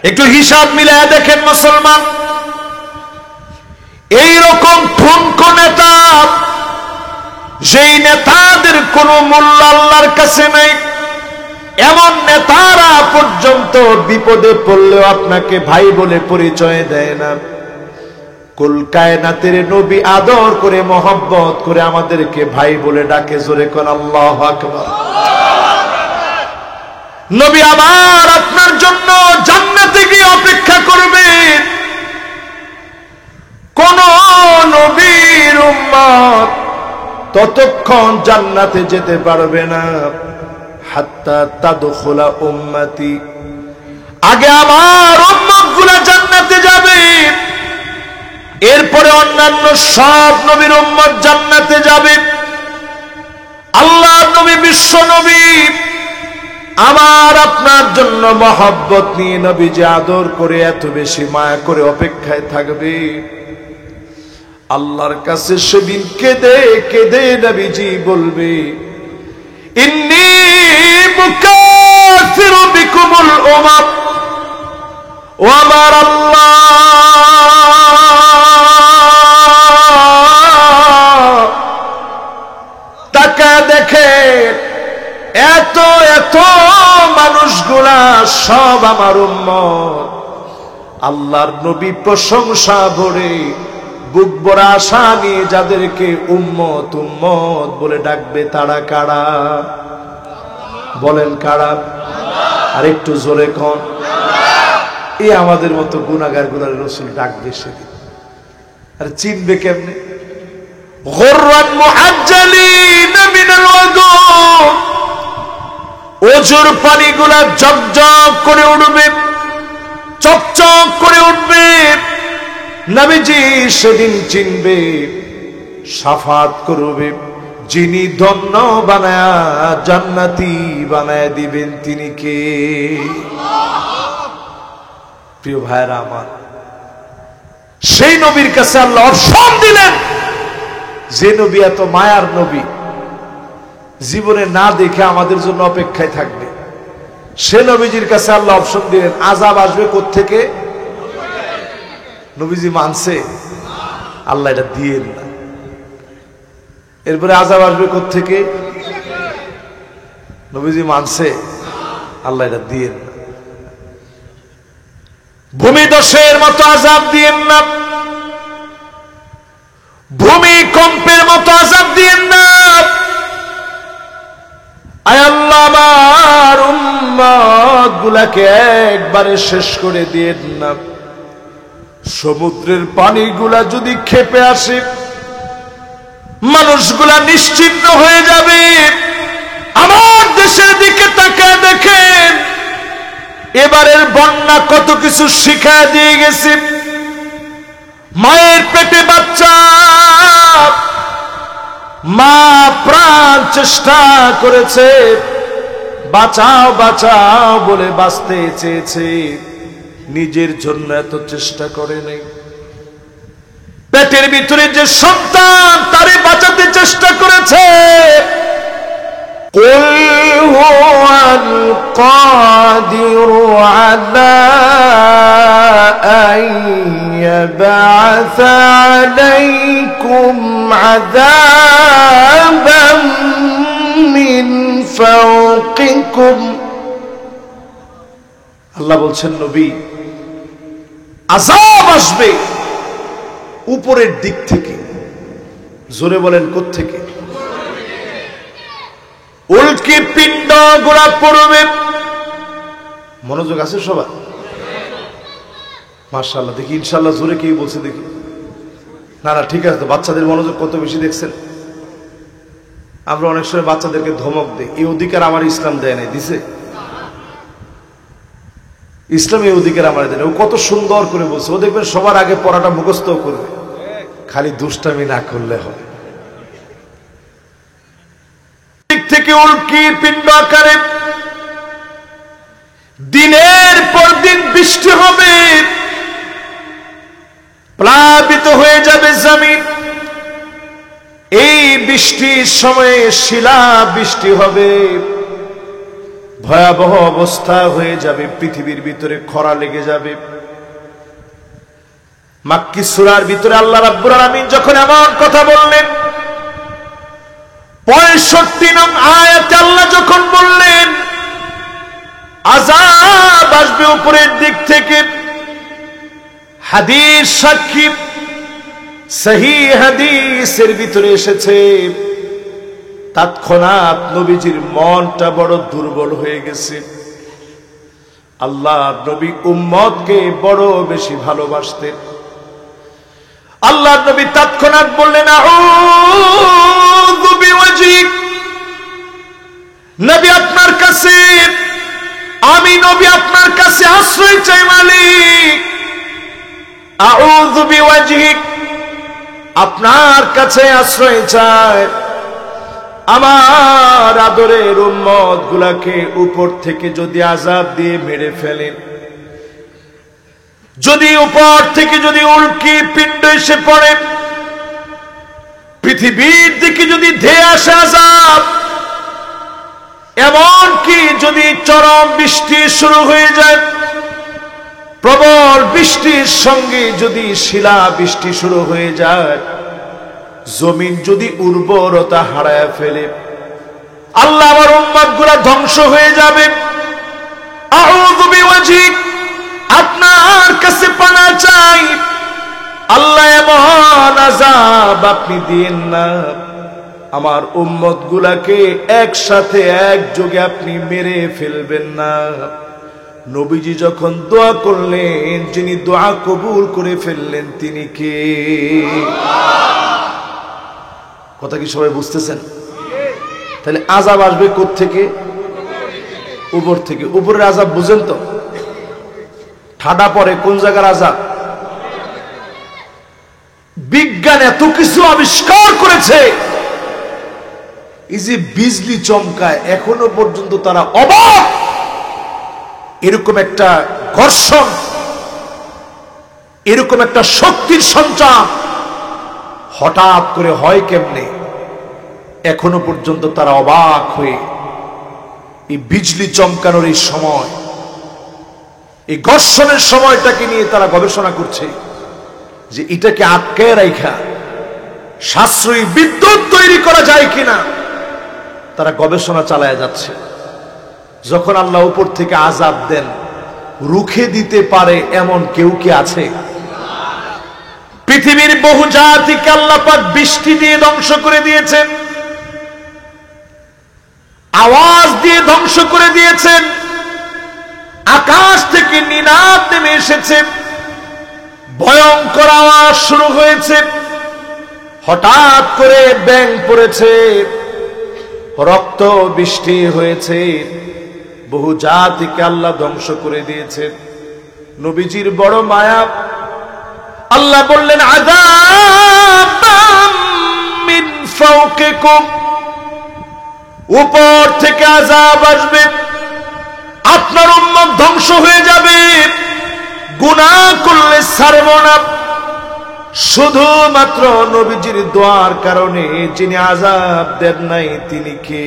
একটু হিসাব মিলায় দেখেন মুসলমান, এইরকম ঠুনকো নেতা, যেই নেতাদের কোনো মূল্য আল্লাহর কাছে নাই, এমন নেতারা পর্যন্ত বিপদে পড়লেও আপনাকে ভাই বলে পরিচয় দেয় না। কুল কায়নাতের নবী আদর করে মহব্বত করে আমাদেরকে ভাই বলে ডাকে। জোরে কোন আল্লাহু আকবার। নবী আমার আপনার জন্য জান্নাতে গিয়ে অপেক্ষা করবেন। কোন নবীর উম্মত ততক্ষণ জান্নাতে যেতে পারবে না হাত্তা তাদখুলা উম্মতি, আগে আমার উম্মতগুলো জান্নাতে যাবে, এরপরে অন্যান্য সব নবীর উম্মত জান্নাতে যাবে। আল্লাহর নবী, বিশ্ব নবী আমার আপনার জন্য মহব্বত নিয়ে নবীজি আদর করে এত বেশি মায়া করে অপেক্ষায় থাকবে। আল্লাহর কাছে সেদিন কেঁদে কেঁদে নবীজি বলবে ইন্নী মুকাসিরু বিকুমুল উমাম। ও আমার আল্লাহ, তাকা দেখে এত এত মানুষগুলা সব আমার উম্মত। আল্লাহর নবী প্রশংসা ভরে বুক ভরা আশা নিয়ে যাদেরকে উম্মত উম্মত বলে ডাকবে, তারা কারা? বলেন কারা? আর একটু জোরে কোন। এই আমাদের মতো গুনাহগার গুলার রাসূল ডাকবে সেদিন। আর চিনবে কেমনে? গুররান মুআজ্জালিন মিনাল ওযু, ওজুর পানিগুলা ঝকঝক করে উঠবে, চকচক করে উঠবে। নবীজি সেদিন চিনবে, শাফাত করবে, যিনি ধন্য বানায়া জান্নাতি বানায় দিবেন তিনি কে? প্রিয় ভাইরা আমার, সেই নবীর কাছে আল্লাহ অপশন দিলেন, যে নবী এত মায়ার নবী, জীবনে না দেখে আমাদের জন্য অপেক্ষায় থাকবে, সে নবীজির কাছে আল্লাহ অপশন দিলেন আযাব আসবে কোত্থেকে? নবীজি মানছে? আল্লাহ এটা দিয়েন না। এরপরে আযাব আসবে কোত্থেকে? নবীজি মানছে? আল্লাহ এটা দিয়েন না। ভূমিধসের মতো আযাব দিয়েন না, ভূমিকম্পের মতো আযাব দিয়েন না। আয় আল্লাহ, আমার উম্মত গুলাকে একবারে শেষ করে দিয়েন না। সমুদ্রের পানিগুলা যদি ক্ষেপে আসে, মানুষগুলা নিশ্চিহ্ন হয়ে যাবে। আমার দেশের দিকে তাকায় দেখেন, এবারের বন্যা কত কিছু শিখায় দিয়ে গেছে। মায়ের পেটে বাচ্চা, মা প্রাণ চেষ্টা করেছে, বাঁচাও বাঁচাও বলে বাঁচতে চেয়েছে, নিজের জন্য এত চেষ্টা করে নাই। পেটের ভিতরে যে সন্তান, তারে বাঁচাতে চেষ্টা করেছে। قُلْ هُوَ الْقَادِرُ عَلَىٰ أَن يَبْعَثَ عَلَيْكُمْ عَذَابًا مِّن فَوْقِكُمْ। আল্লাহ বলছেন, নবী, আযাব আসবে উপরের দিক থেকে। জোরে বলেন, কোত্থেকে? উল্কি পিণ্ড গোড়া পড়বে। মনোযোগ আছে সবার? মাশাআল্লাহ। দেখি ইনশাআল্লাহ জোরে কে বলছে দেখি। না না, ঠিক আছে তো। বাচ্চাদের মনোযোগ কত বেশি দেখছেন? আমরা অনেক সময় বাচ্চাদেরকে ধমক দিই, এই অধিকার আমার ইসলাম দেয় নাই। দিছে? ইসলাম এই অধিকার আমার দেয় না। ও কত সুন্দর করে বলছে। ও দেখবেন সবার আগে পড়াটা মুখস্থ করবে, খালি দুষ্টামি না করলে হয়। দিক থেকে উল্কি পিণ্ড আকারে দিনের পর দিন বৃষ্টি হবে, প্লাবিত হয়ে যাবে জমিন। এই বৃষ্টির সময়ে শিলা বৃষ্টি হবে, ভয়াবহ অবস্থা হয়ে যাবে, পৃথিবীর ভিতরে খরা লেগে যাবে। মাক্কি সূরার ভিতরে আল্লাহ রাব্বুল আলামিন যখন এমন কথা বললেন, 65 নং আয়াতে আল্লাহ যখন বললেন আযাব আসবে উপরের দিক থেকে, হাদিস সাক্ষী, সহিহ হাদিসের ভিতরে এসেছে, তৎক্ষণাৎ নবীজির মনটা বড় দুর্বল হয়ে গেছে। আল্লাহ নবী উম্মতকে বড় বেশি ভালোবাসতেন। আল্লাহ নবী তৎক্ষণাৎ বললেন, আউযু বিওয়াজহিক, নবী আপনার কাছে, আমি নবী আপনার কাছে আশ্রয় চাই মালিক। আউযু বিওয়াজহিক, আপনার কাছে আশ্রয় চাই, আমার আদরের উম্মত গুলাকে উপর থেকে যদি আযাব দিয়ে মেরে ফেলেন, যদি উপর থেকে যদি উল্কি পিণ্ড এসে পড়ে, পৃথিবীর দিকে যদি ধেয়ে আসে আযাব, এমন কি যদি চরম বৃষ্টি শুরু হয়ে যায়, প্রবল বৃষ্টির সঙ্গে যদি শিলা বৃষ্টি শুরু হয়ে যায়, জমিন যদি উর্বরতা হারায় ফেলে, আল্লাহ আমার উম্মত গুলা ধ্বংস হয়ে যাবে। আউযু বিওয়াজহিক, আপনার কাছে পানা চাই, আল্লাহ এমন আযাব আপনি দিয়েন না, আমার উম্মত গুলাকে একসাথে একযোগে আপনি মেরে ফেলবেন না। নবীজি যখন দোয়া করলেন, যিনি দোয়া কবুল করে ফেললেন তিনি কে? কথা কি সবাই বুঝতেছেন? তাহলে আযাব আসবে কোত্থেকে? উপর থেকে। উপরের আযাব বুঝেন তো? ঠাডা পড়ে কোন জায়গার আযাব? বিজ্ঞান এত কিছু আবিষ্কার করেছে, এই যে বিজলি চমকায় এখনো পর্যন্ত তারা অবাক। এরকম একটা ঘর্ষণ, এরকম একটা শক্তির সঞ্চার হঠাৎ করে হয় কেমনে, এখনো পর্যন্ত তারা অবাক হয়ে এই বিজলি চমকানোর এই সময়, এই ঘর্ষণের সময়টাকে নিয়ে তারা গবেষণা করছে যে এটাকে আটকায় রাখা সাশ্রয়ী বিদ্যুৎ তৈরি করা যায় কিনা। তারা গবেষণা চালায় যাচ্ছে। যখন আল্লাহ উপর থেকে আযাব দেন, রুখে দিতে পারে এমন কেউ কি আছে? পৃথিবীর বহু জাতিকে আল্লাহ পাক বৃষ্টি দিয়ে ধ্বংস করে দিয়েছেন, আওয়াজ দিয়ে ধ্বংস করে দিয়েছেন। আকাশ থেকে নিনাদ নেমে এসেছে, ভয়ঙ্কর আওয়াজ শুরু হয়েছে, হঠাৎ করে ব্যাঙ পড়েছে, রক্ত বৃষ্টি হয়েছে, বহু জাতিকে আল্লাহ ধ্বংস করে দিয়েছেন। নবীজির বড় মায়া, আল্লাহ বললেন আযাবাম মিন ফাওকিকুম, উপর থেকে আযাব আসবে, আপনার উম্মত ধ্বংস হয়ে যাবে, গুনাহ করলে ছাড়ব না। শুধুমাত্র নবীজির দোয়ার কারণে যিনি আযাব দেন নাই তিনি কে?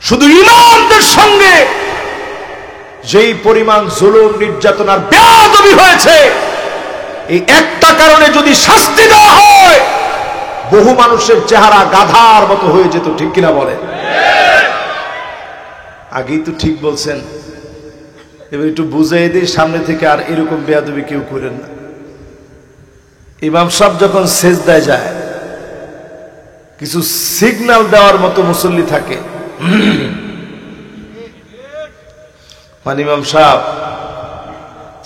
শুধু ইমানদের সঙ্গে যেই পরিমাণ জুলুম নির্যাতনার বেয়াদবি হয়েছে, এই একটা কারণে যদি শাস্তি দেওয়া হয়, বহু মানুষের চেহারা গাধার মতো হয়ে যেত। ঠিক কিনা বলে? আগেই তো ঠিক বলছেন, এবার একটু বুঝাই দিই সামনে থেকে আর এরকম বেয়াদবি কেউ করেন না। ইমাম সাহেব যখন সেজদায় যায়, কিছু সিগন্যাল দেওয়ার মতো মুসল্লি থাকে, মানে ইমাম সাহেব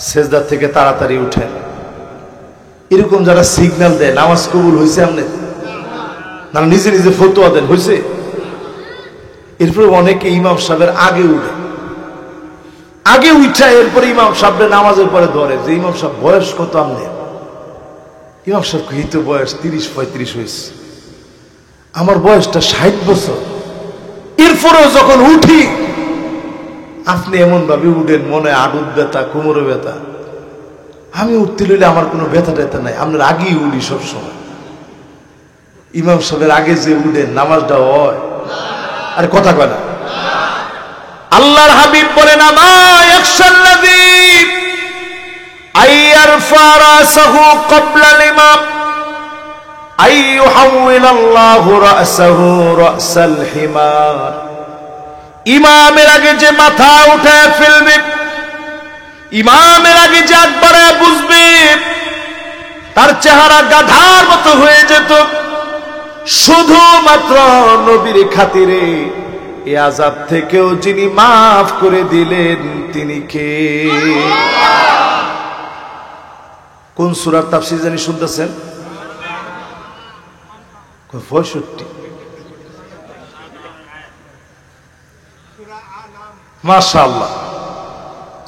সেজদা থেকে তাড়াতাড়ি উঠেন, এরকম যারা সিগন্যাল দেয় নামাজ কবুল হয়েছে আপনি না, নিজে নিজে ফতোয়া দেন হয়েছে। এরপরে অনেকে ইমাম সাহেবের আগে উঠে, আগে উঠা এরপরে ইমাম সাহেবের নামাজের পরে ধরে যে ইমাম সাহেব বয়স কত আপনি? ইমাম সাহেব এই তো বয়স 30-35 হয়েছে, আমার বয়সটা 60 বছর। এরপরেও যখন উঠি আপনি এমন ভাবে উঠেন, মনে আডুদ ব্যথা, কোমরে ব্যথা। আমি উঠতে লইলে আমার কোনো ব্যথা ট্যাথা নাই, আপনার আগেই উঠি সবসময়। ইমাম সাহেবের আগে যে উঠেন নামাজটা হয়, আরে কথা কয় না। আল্লাহর হাবিব বলেন আমা ইয়াখশাল্লাযী আইয়ারফা রাসাহু ক্বাবলা ইমাম আইয়ুহাউইলাল্লাহু রাসাহু রাসাল হিমার। ইমামের আগে যে মাথা উঠায় ফেলবে, ইমামের আগে যে একবারে বুঝবে, তার চেহারা গাধার মতো হয়ে যেত। শুধুমাত্র নবীর খাতিরে এই আযাব থেকেও যিনি মাফ করে দিলেন তিনি কে? কোন সূরার তাফসীর জানি শুনতেছেন? 65। মাশাআল্লাহ,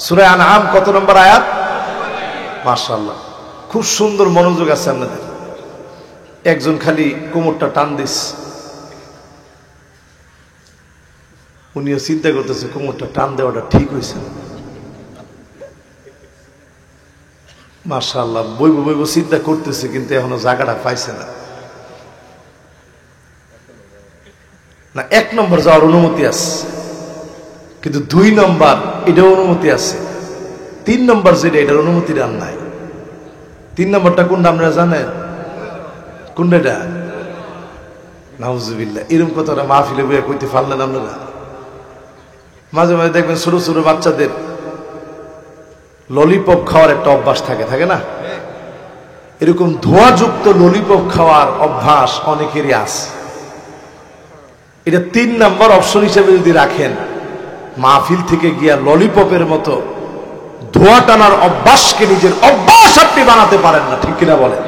সূরা আনআম কত নম্বর আয়াত? মাশাআল্লাহ, খুব সুন্দর মনোযোগ আছে আপনাদের। একজন খালি কোমরটা টান দিস, উনিও চিন্তা করতেছে কোমরটা টান দেওয়াটা ঠিক হয়েছে। মাশাআল্লাহ, বইব বইব চিন্তা করতেছে, কিন্তু এখনো জায়গাটা পাইছে না। না, 1 নম্বর যাওয়ার অনুমতি আছে, কিন্তু 2 নম্বর এটার অনুমতি আছে, 3 নম্বর যেটা এটার অনুমতি আর নাই। 3 নম্বরটা কোনটা আপনারা জানেন? কোনটা? নাউজুবিল্লাহ, এরকম কথাটা মাহফিলে বইয়া কইতে পারলেন আপনারা? মাঝে মাঝে দেখবেন ছোট ছোট বাচ্চাদের ললিপপ খাওয়ার একটা অভ্যাস থাকে না? এরকম ধোঁয়াযুক্ত ললিপপ খাওয়ার অভ্যাস অনেকেরই আছে। এটা 3 নম্বর অপশন হিসেবে যদি রাখেন, মাহফিল থেকে গিয়া ললিপপের মতো ধোঁয়া টানার অভ্যাসকে নিজের অভ্যাস আপনি বানাতে পারেন না। ঠিক কিনা বলেন?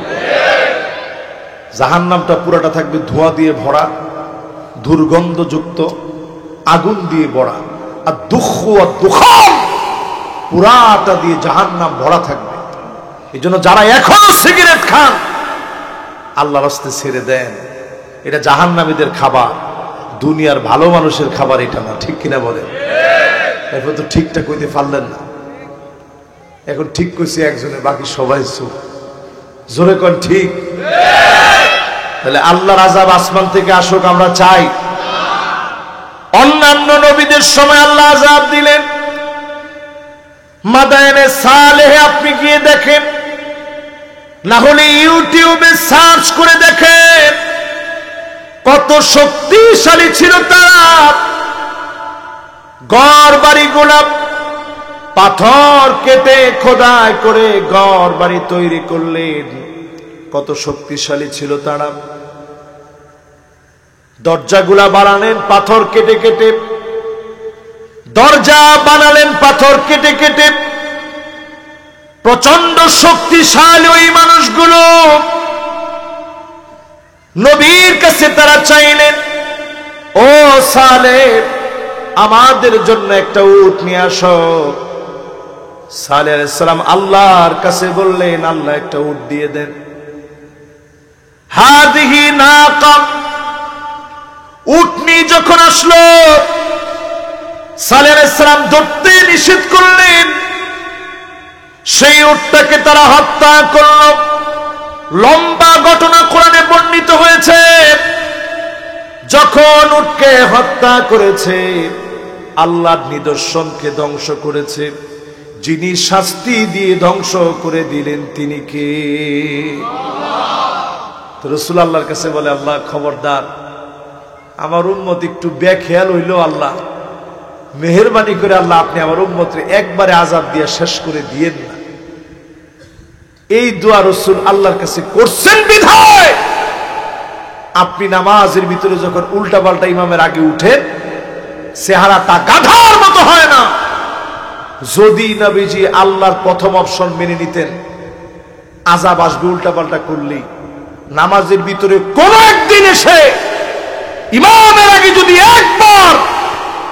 জাহান্নামটা পুরাটা থাকবে ধোঁয়া দিয়ে ভরা, দুর্গন্ধযুক্ত, আগুন দিয়ে ভরা, আর দুঃখ আর দুখান পুরাটা দিয়ে জাহান্নাম ভরা থাকবে। এই জন্য যারা এখনো সিগারেট খান আল্লাহর রাস্তে ছেড়ে দেন, এটা জাহান্নামীদের খাবার, দুনিয়ার ভালো মানুষের খাবার এটা না। ঠিক কিনা বলেন? এখন তো ঠিকটা কইতে পারলেন না, এখন ঠিক কইছি একজনে, বাকি সবাই চুপ। জোরে কোন ঠিক? তাহলে আল্লাহর আযাব আসমান থেকে আসুক আমরা চাই? অন্যান্য নবীদের সময় আল্লাহ আযাব দিলেন। মাদায়েনে সালেহে আপনি গিয়ে দেখেন, না হলে ইউটিউবে সার্চ করে দেখেন কত শক্তিশালী ছিল তারা। ঘর বাড়ি গোলাপ পাথর কেটে খোদাই করে ঘর বাড়ি তৈরি করলেন, কত শক্তিশালী ছিল তারা। দরজাগুলা বানালেন পাথর কেটে কেটে, দরজা বানালেন পাথর কেটে কেটে। প্রচন্ড শক্তিশালী ওই মানুষগুলো নবীর কাছে তারা চাইলেন, ও সালেহ আমাদের জন্য একটা উট নিয়ে আসো। সালেহ আলাইহিস সালাম আল্লাহর কাছে বললেন, আল্লাহ একটা উট দিয়ে দেন। হাদিহি নাকা, উটনি যখন আসলো সালেহ আলাইহিস সালাম ধরতে নিষেধ করলেন। সেই উটটাকে তারা হত্যা করল। লম্বা ঘটনা কোরআনে বর্ণিত হয়েছে। যখন উটকে হত্যা করেছে, আল্লাহর নিদর্শনকে ধ্বংস করেছে। যিনি শাস্তি দিয়ে ধ্বংস করে দিলেন তিনি কে? তো রাসূল আল্লাহর কাছে বলে, আল্লাহ খবরদার, আমার উম্মত একটু বেখেয়াল হইল, আল্লাহ মেহেরবানি করে আল্লাহ আপনি আমার উম্মতরে একবারে আযাব দিয়ে শেষ করে দিয়েন না। এই দোয়া রাসূল আল্লাহর কাছে করছেন বিধায় আপনি নামাজের ভিতরে যখন উল্টা পাল্টা ইমামের আগে উঠেন, চেহারাটা গাধার মতো হয় না। যদি নবীজি আল্লাহর প্রথম অপশন মেনে নিতেন, আযাব আসবে উল্টা পাল্টা করলেই, নামাজের ভিতরে কোন একদিন এসে ইমামের আগে যদি একবার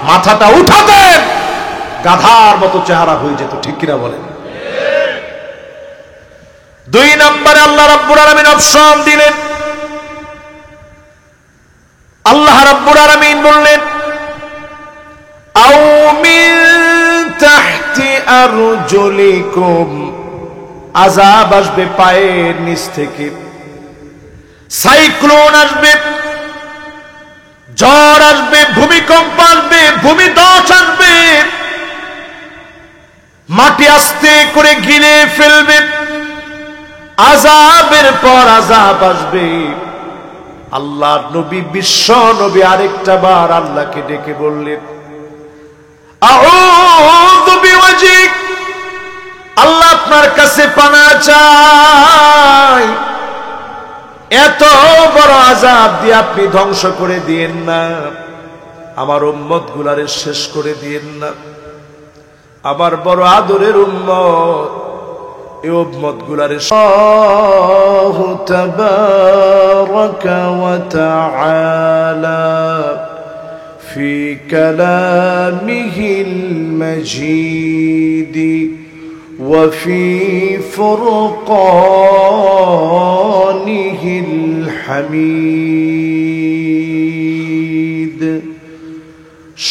মাথাটা উঠাতেন, গাধার মতো চেহারা হয়ে যেত। ঠিক কিনা বলেন? দুই নম্বরে আল্লাহ রাব্বুল আলামিন অপশন দিলেন। আল্লাহ রাব্বুল আলামিন বললেন, আও মিন তাহতি আরজুলিকুম, আযাব আসবে পায়ের নিচ থেকে, সাইক্লোন আসবে, ঝড় আসবে, ভূমিকম্প আসবে, ভূমিধস আসবে, মাটি আস্তে করে গিলে ফেলবে। আযাবের পর আযাব আসবে। আল্লাহর নবী, বিশ্ব নবী আরেকটা বার আল্লাহকে ডেকে বললেন, আউযু বিওয়াজিক, আল্লাহ আপনার কাছে পানা চাই, এত বড় আযাব দিয়ে আপনি ধ্বংস করে দিয়েন না, আমার উম্মত গুলারে শেষ করে দিয়েন না। আমার বড় আদরের উম্মত, এই উম্মত গুলারে আল্লাহু তাবারাকা ওয়া তাআলা ফি কালামিহিল মাজিদ ওয়া ফি ফুরকানিহিল হামিদ।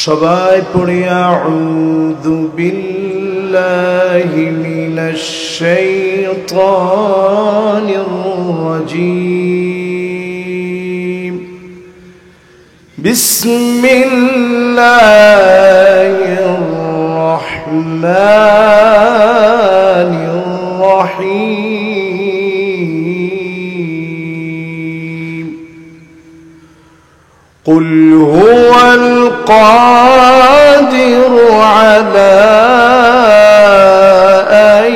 সবাই পড়ে আউযু বিল্লাহি মিনাশ শাইতানির রাজীম। বিসমিল্লাহির রাহমানির রাহিম। قل هو القادر على أن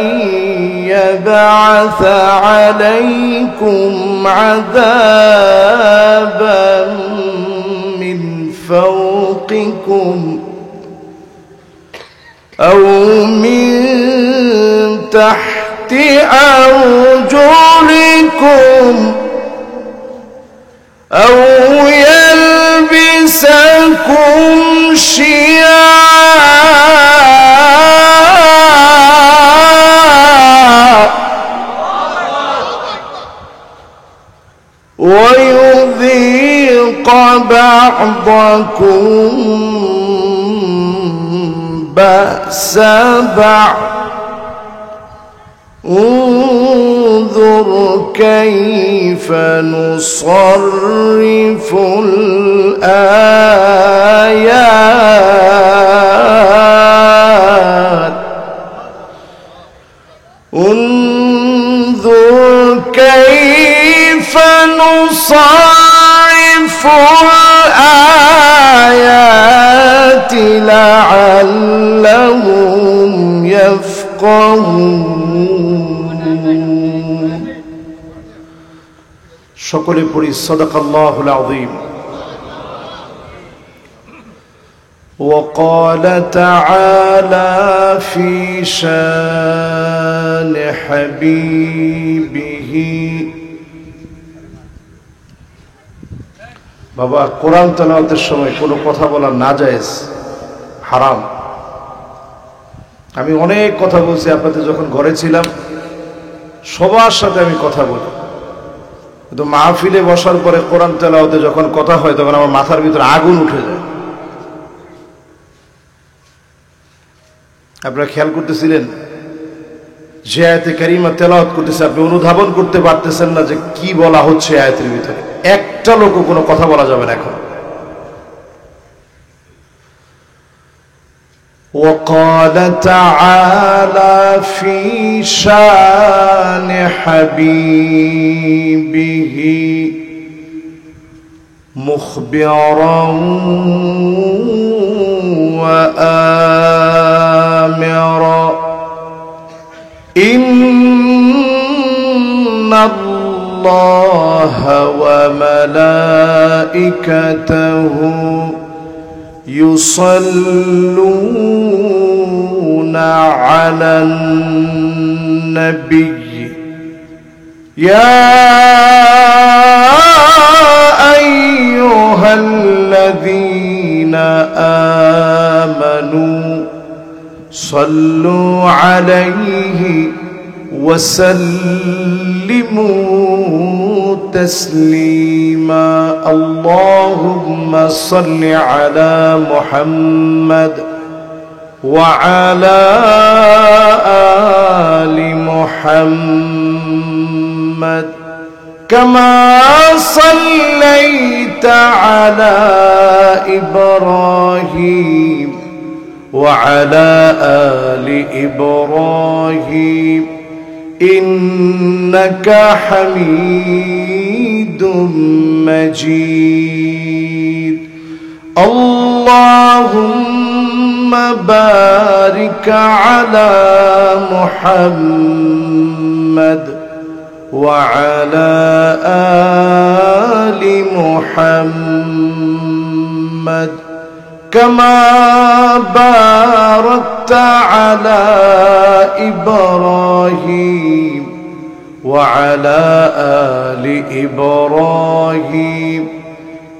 يبعث عليكم عذابا من فوقكم أو من تحت أرجلكم أو يلبسكم شيعا ويذيق بعضكم بأس بعض انظر كيف نصرف الآيات انظر كيف نصرف الآيات لعلهم يفقهون সকলে পড়ি সাদাকাল্লাহুল আযীম وقال تعالى في شان حبيبه বাবা কোরআন তেলাওয়াতের সময় কোনো কথা বলা নাজায়েজ হারাম আমি অনেক কথা বলছি আপনাদের যখন ঘরে ছিলাম সবার সাথে আমি কথা বলি কিন্তু মাহফিলে বসার পরে কোরআন তেলাওয়াতে যখন কথা হয় তখন আমার মাথার ভিতরে আগুন উঠে যায় আপনারা খেয়াল করতেছিলেন যে আয়াতে কারিমা তেলাওয়াত করতেছে আপনি অনুধাবন করতে পারতেছেন না যে কি বলা হচ্ছে আয়াতের ভিতরে একটা লোকও কোনো কথা বলা যাবে না এখন وقال تعالى في شان حبيبه مخبرا وآمرا إن الله وملائكته يصلون على النبي يا أيها الذين آمنوا صلوا عليه وسلموا تسليما اللهم صل على محمد وعلى آل محمد كما صليت على إبراهيم وعلى آل إبراهيم إنك حميد مجيد اللهم بارك على محمد وعلى آل محمد كما باركت على إبراهيم وعلى آل إبراهيم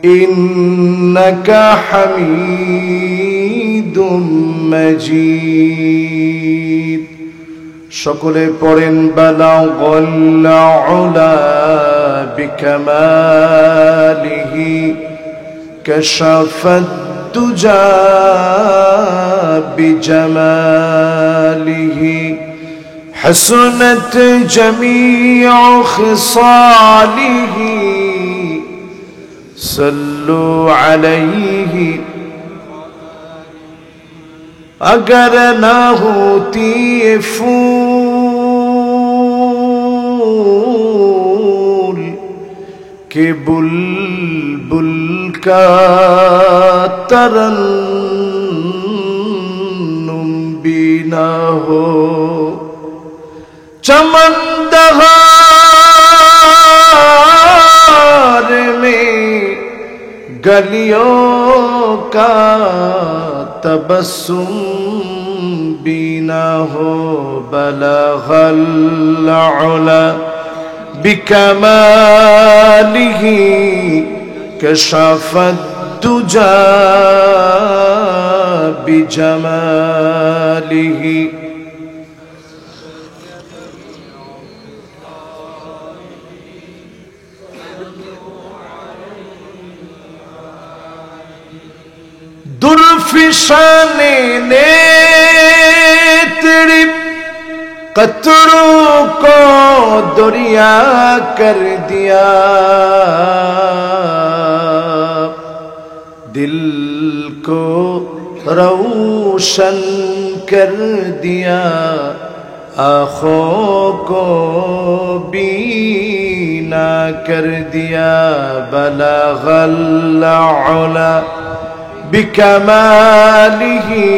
إنك حميد مجيد সকলে পড়েন বালাগাল উলা বিকামালিহি কাশাফাত তুজা বিজামালিহি হাসনাত জামিউ খিসালিহি সাল্লু আলাইহি अगर ना होती ये फूल के बुलबुल का तरन्नुम भी ना हो चमन दहार में गलियों का तबस्सुम भी ना हो बलगल उला बिकमालिही कशफत तुजा बिजमालिही फिशाने ने तेरी कतरों को दरिया कर दिया, दिल को रोशन कर दिया, आँखों को बीना कर दिया। बलगल उला बिकमालिही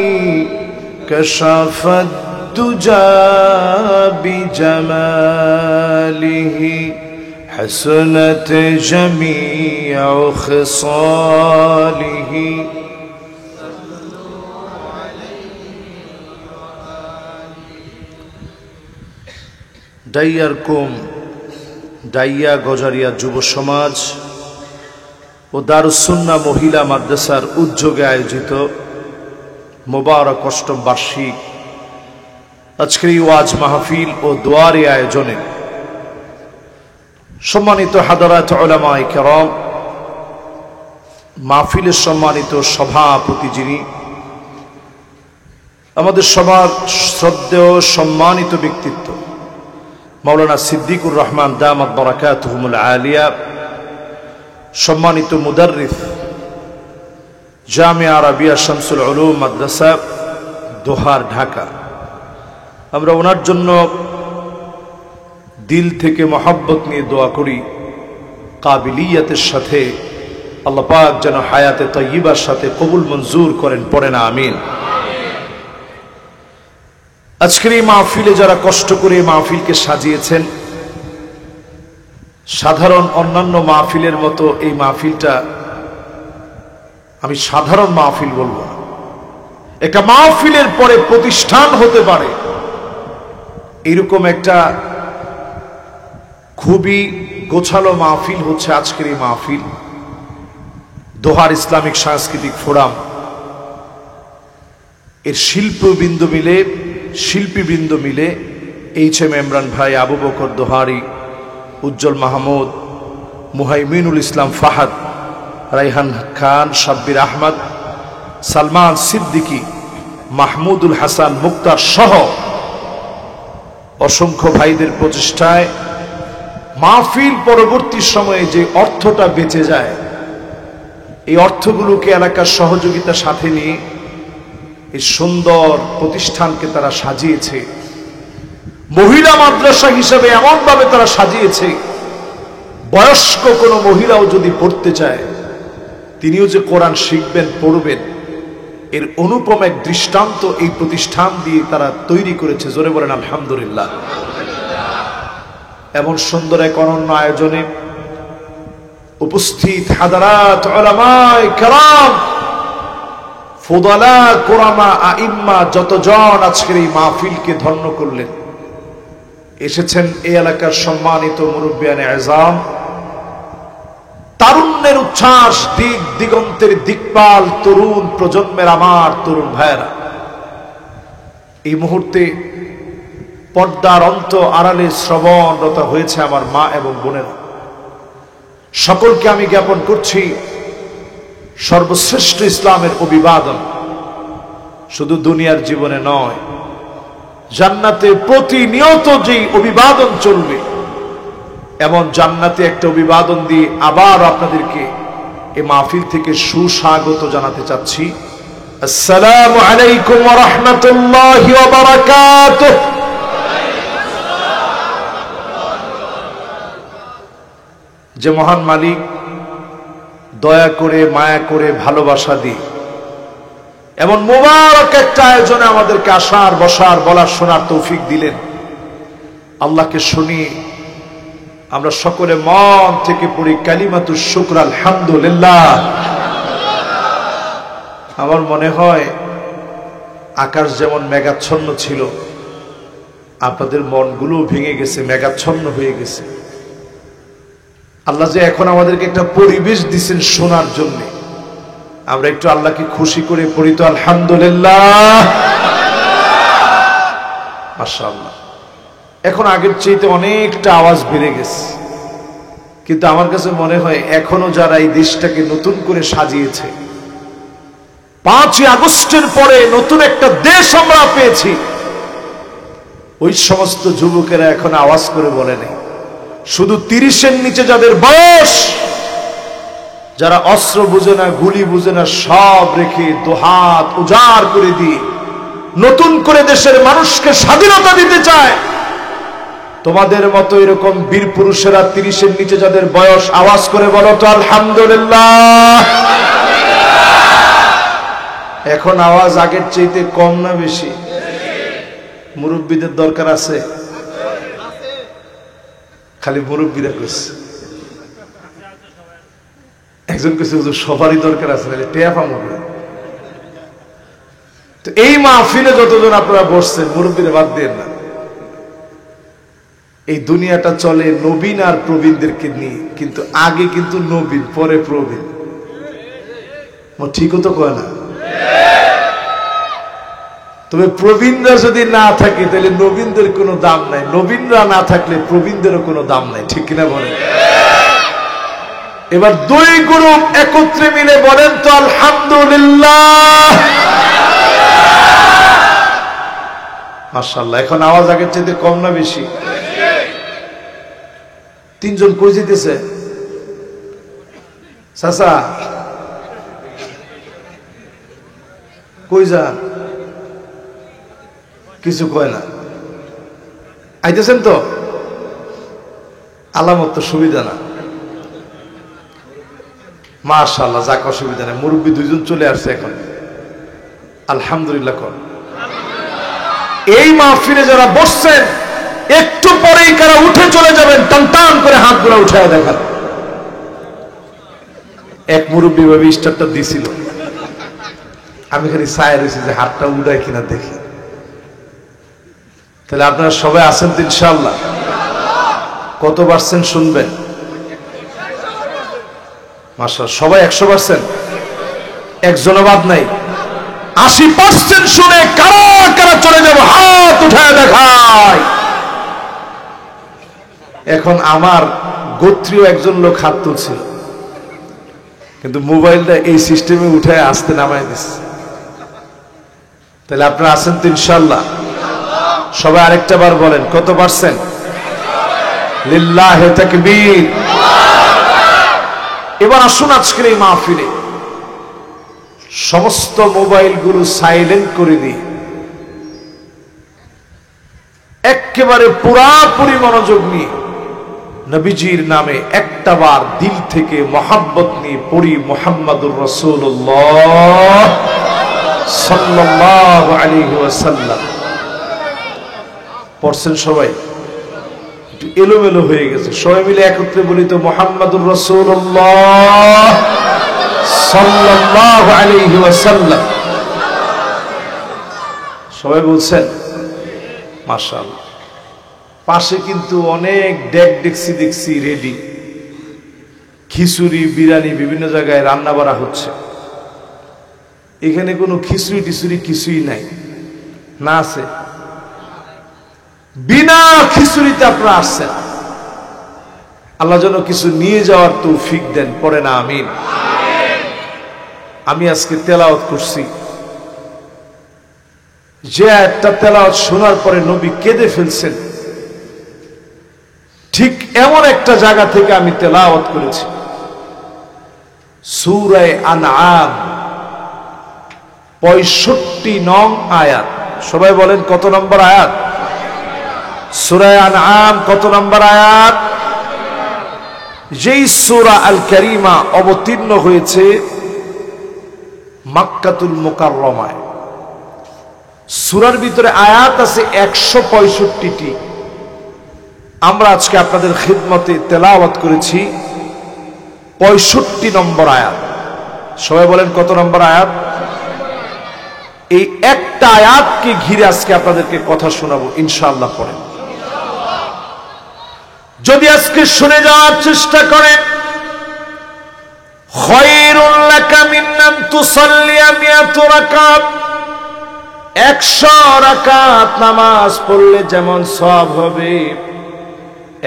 कशफत दुजा बिजमालिही, हसनत जमीअ खिसालिही। ডাইয়ার কোম ডাইয়া গজারিয়া যুব সমাজ ও দারুস সুন্নাহ মহিলা মাদ্রাসার উদ্যোগে আয়োজিত মোবারক অষ্টম বার্ষিক আজকের এই ওয়াজ মাহফিল ও দোয়ারে আয়োজনে সম্মানিত হাদারাত উলামায়ে কেরাম, মাহফিলের সম্মানিত সভাপতি যিনি, আমাদের সবার শ্রদ্ধেয় সম্মানিত ব্যক্তিত্ব মাওলানা সিদ্দিকুর রহমান দামাত বারাকাতুহুমুল আলিয়া, সম্মানিত মুদাররিস জামিয়া আরাবিয়া শামসুল উলুম মাদ্রাসা দোহার ঢাকা, আমরা ওনার জন্য দিল থেকে মহব্বত নিয়ে দোয়া করি কাবিলিয়াতের সাথে আল্লাহ পাক যেন হায়াতে তাইয়্যিবার সাথে কবুল মঞ্জুর করেন, পড়েন আমিন। আজকের এই মাহফিলে যারা কষ্ট করে এই মাহফিলকে সাজিয়েছেন, সাধারণ অন্যান্য মাহফিলের মতো এই মাহফিলটা আমি সাধারণ মাহফিল বলবো না, একটা মাহফিলের পরে প্রতিষ্ঠান হতে পারে এরকম একটা খুবই গোছালো মাহফিল হচ্ছে আজকের এই মাহফিল। দোহার ইসলামিক সাংস্কৃতিক ফোরাম এর শিল্পীবৃন্দ মিলে এইচ.এম. ইমরান ভাই, আবু বকর দোহারি, উজ্জ্বল মাহমুদ, মুহাইমিনুল ইসলাম ফাহাদ, রাইহান খান, সাব্বির আহমদ, সালমান সিদ্দিকী, মাহমুদুল হাসান মুক্তার সহ অসংখ্য ভাইদের প্রচেষ্টায় মাহফিল পরবর্তী সময়ে যে অর্থটা বেঁচে যায়, এই অর্থগুলোকে এলাকার সহযোগিতার সাথে নিয়ে এই সুন্দর প্রতিষ্ঠানকে তারা সাজিয়েছে। মহিলা মাদ্রাসা হিসেবে এমন ভাবে তারা সাজিয়েছে, বয়স্ক কোনো মহিলাও যদি পড়তে চায় তিনিও যে কোরআন শিখবেন, পড়বেন, এর অনুপম এক দৃষ্টান্ত এই প্রতিষ্ঠান দিয়ে তারা তৈরি করেছে। জোরে বলেন আলহামদুলিল্লাহ। এমন সুন্দর এক অনন্য আয়োজনে উপস্থিত হাদারাত উলামায়ে কেরাম, ফুদালা, কুরামা, আইম্মা যতজন আজকের এই মাহফিলকে ধন্য করলেন, এসেছেন এই এলাকার সম্মানিত মুরব্বিয়ানে আযম, তারুণ্যের উচ্ছ্বাস, দিক দিগন্তের দিকপাল তরুণ প্রজন্মের আমার তরুণ ভাইয়েরা, এই মুহূর্তে পর্দার অন্ত আড়ালে শ্রবণরত হয়েছে আমার মা এবং বোনেরা, সকলকে আমি জ্ঞাপন করছি সর্বশ্রেষ্ঠ ইসলামের অভিবাদন। শুধু দুনিয়ার জীবনে নয়, জান্নাতে প্রতিনিয়ত যেই অভিবাদন চলবে, এমন জান্নাতে একটা অভিবাদন দিয়ে আবার আপনাদেরকে এই মাহফিল থেকে সুস্বাগত জানাতে চাচ্ছি। আসসালামু আলাইকুম ওয়া রাহমাতুল্লাহি ওয়া বারাকাতুহু। যে মহান মালিক দয়া করে, মায়া করে, ভালোবাসা দিয়ে এমন মুবারক একটা আয়োজনে আমাদেরকে আসার, বসার, বলার, শোনার তৌফিক দিলেন, আল্লাহকে শুনিয়ে আমরা সকলে মন থেকে পড়ি কালিমাতুশ শুকর আলহামদুলিল্লাহ। আমার মনে হয় আকাশ যেমন মেঘাচ্ছন্ন ছিল, আপনাদের মনগুলো ভেঙে গেছে, মেঘাচ্ছন্ন হয়ে গেছে। আল্লাহ যে এখন আমাদেরকে একটা পরিবেশ দিচ্ছেন শোনার জন্য, আমরা একটু আল্লাহকে খুশি করে পড়ি তো আলহামদুলিল্লাহ, মাশাআল্লাহ। এখন আগের চাইতে অনেকটা আওয়াজ বেড়ে গেছে, কিন্তু আমার কাছে মনে হয় এখনো যারা এই দেশটাকে নতুন করে সাজিয়েছে, 5ই আগস্টের পরে নতুন একটা দেশ আমরা পেয়েছি। ওই সমস্ত যুবকেরা এখন আওয়াজ করে বলে নেই, শুধু 30-এর নিচে যাদের বয়স, যারা অস্ত্র বুঝে না, গুলি বুঝে না, সব রেখে দুহাত উজাড় করে দিয়ে নতুন করে দেশের মানুষকে স্বাধীনতা দিতে চায়, তোমাদের মতো এরকম বীর পুরুষেরা 30-এর নিচে যাদের বয়স, আওয়াজ করে বলো তো আলহামদুলিল্লাহ। এখন আওয়াজ আগের চাইতে কম না বেশি? মুরব্বীদের দরকার আছে? খালি মুরব্বীরা কইছে, একজন কইছে হুজুর সবারই দরকার আছে, নাহলে টেয়া পাবো না। তো এই মাহফিলে যতজন আপনারা বসছেন, মুরব্বীরা বাদ দিয়ে না। এই দুনিয়াটা চলে নবীন আর প্রবীণদেরকে নিয়ে, কিন্তু আগে কিন্তু নবীন, পরে প্রবীণ। ঠিকও তো কয় না? তবে প্রবীণরা যদি না থাকে তাহলে নবীনদের কোনো দাম নাই, নবীনরা না থাকলে প্রবীণদেরও কোনো দাম নাই, ঠিক কিনা বলেন? এবার দুই গ্রুপ একত্রে মিলে বলেন তো আলহামদুলিল্লাহ। মাশাআল্লাহ। এখন আওয়াজ আগের চাইতে কম না বেশি? 3 জন কই যেতেছে? চাচা কই যান? কিছু কয় না। আইতেছেন তো? আলামত তো সুবিধা না। মাশাআল্লাহ, যাক, অসুবিধা নেই। মুরব্বী 2 জন চলে আসছে এখন, আলহামদুলিল্লাহ কর। এই মাহফিলে যারা বসছেন, একটু পরেই কারা উঠে চলে যাবেন, টান টান করে হাতগুলো উঠায় দেখান। এক মুরব্বী ভাবে স্টারটা দিছিল, আমি খালি ছায়া রয়েছি যে হাতটা উঠায় কিনা দেখি। তাহলে আপনারা সবাই আছেন তো ইনশাআল্লাহ? কত পার্সেন্ট শুনবেন? মাশাআল্লাহ, সবাই 100%? একজনও বাদ নাই। 80% শুনে কারা কারা চলে যাব, হাত উঠায় দেখায়। এখন আমার গোত্রীয় একজন লোক হাত তুলছিল, কিন্তু মোবাইলটা এই সিস্টেমে উঠায় আসতে নামায় দিচ্ছে। তাহলে আপনারা আছেন তো ইনশাআল্লাহ? সবাই আরেকটা বার বলেন, কত পার্সেন্ট? লিল্লাহি তাকবীর। এবার আসুন আজকের এই মাহফিলে সমস্ত মোবাইলগুলো সাইলেন্ট করে দিই, একেবারে পুরাপুরি মনোযোগ নিয়ে নবীজির নামে একটা বার দিল থেকে মহাব্বত নিয়ে পড়ি মুহাম্মাদুর রাসূলুল্লাহ সাল্লাল্লাহু আলাইহি ওয়াসাল্লাম। পড়ছেন সবাই? একটু এলোমেলো হয়ে গেছে, সবাই মিলে একত্রে বলি তো মুহাম্মাদুর রাসূলুল্লাহ সাল্লাল্লাহু আলাইহি ওয়াসাল্লাম। সবাই বলছেন? মাশাআল্লাহ। পাশে কিন্তু অনেক ডেক ডেকসি দেখছি রেডি, খিচুড়ি বিরিয়ানি বিভিন্ন জায়গায় রান্না বাড়া হচ্ছে। এখানে কোনো খিচুড়ি টিচুড়ি কিছুই নাই, না আছে? বিনা খিচুড়িতে আপনারা আসছেন, আল্লাহ যেন কিছু নিয়ে যাওয়ার তৌফিক দেন, পড়ে না আমিন। আমি আজকে তেলাওয়াত করছি, যে একটা তেলাওয়াত শোনার পরে নবী কেঁদে ফেলছেন, ঠিক এমন একটা জায়গা থেকে আমি তেলাওয়াত করেছি। সূরা আনআম 65 নং আয়াত। সবাই বলেন কত নম্বর আয়াত? সূরা আনআম কত নম্বর আয়াত? যেই সূরা আল কারীমা অবতীর্ণ হয়েছে মক্কাতুল মুকাররমায়। সূরার ভিতরে আয়াত আছে 165টি। আমরা আজকে আপনাদের খিদমতে তেলাওয়াত করেছি 65 নম্বর আয়াত। সবাই বলেন কত নম্বর আয়াত? এই একটা আয়াতকে ঘিরে আজকে আপনাদেরকে কথা শোনাবো ইনশাআল্লাহ। পড়েন, যদি আজকে শুনে যাওয়ার চেষ্টা করেন, খায়রুল লাকা মিন আন তুসাল্লিয়া মিয়াতু রাকাত, 100 রাকাত নামাজ পড়লে যেমন সওয়াব হবে,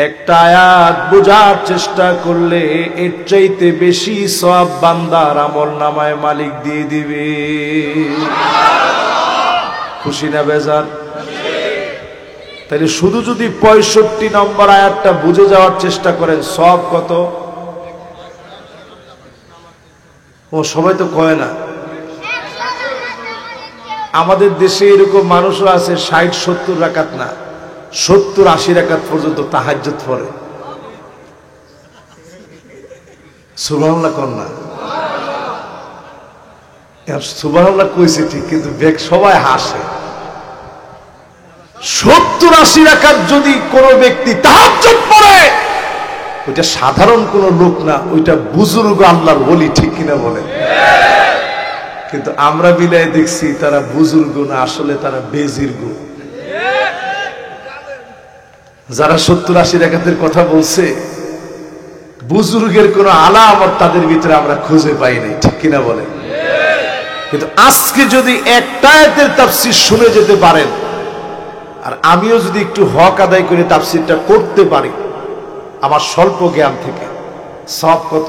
একটা আয়াত বোঝার চেষ্টা করলে এর চাইতে বেশি সওয়াব বান্দার আমলনামায় মালিক দিয়ে দিবে। খুশি না বেজার? তাহলে শুধু যদি 65 নম্বর আয়াতটা বুঝে যাওয়ার চেষ্টা করেন, সওয়াব কত? ও সবাই তো কয় না। আমাদের দেশে এরকম মানুষও আছে 60-70 রাকাত না, 70-80 রাকাত পর্যন্ত তাহাজ্জুদ পড়ে। সুবহানাল্লাহ কোন না? সুবহানাল্লাহ কইছে ঠিক, কিন্তু সবাই হাসে। 70-80 রাকাত যদি কোন ব্যক্তি তাহাজ্জুদ পড়ে, ওইটা সাধারণ কোন লোক না, ওইটা বুজুর্গ আল্লাহর ওলি, ঠিক কিনা বলেন? কিন্তু আমরা মিলাই দেখছি তারা বুজুর্গ না, আসলে তারা বেজির্গ। যারা 70-80 রাকাতের কথা বলছে, বুজুর্গের কোন আলামত তাদের ভিতরে আমরা খুঁজে পাই নাই, ঠিক কিনা বলেন? কিন্তু আজকে যদি একটা আয়াতের তাফসীর শুনে যেতে পারেন, আর আমিও যদি একটু হক আদায় করে তাফসীরটা করতে পারি আমার স্বল্প জ্ঞান থেকে, সব কত?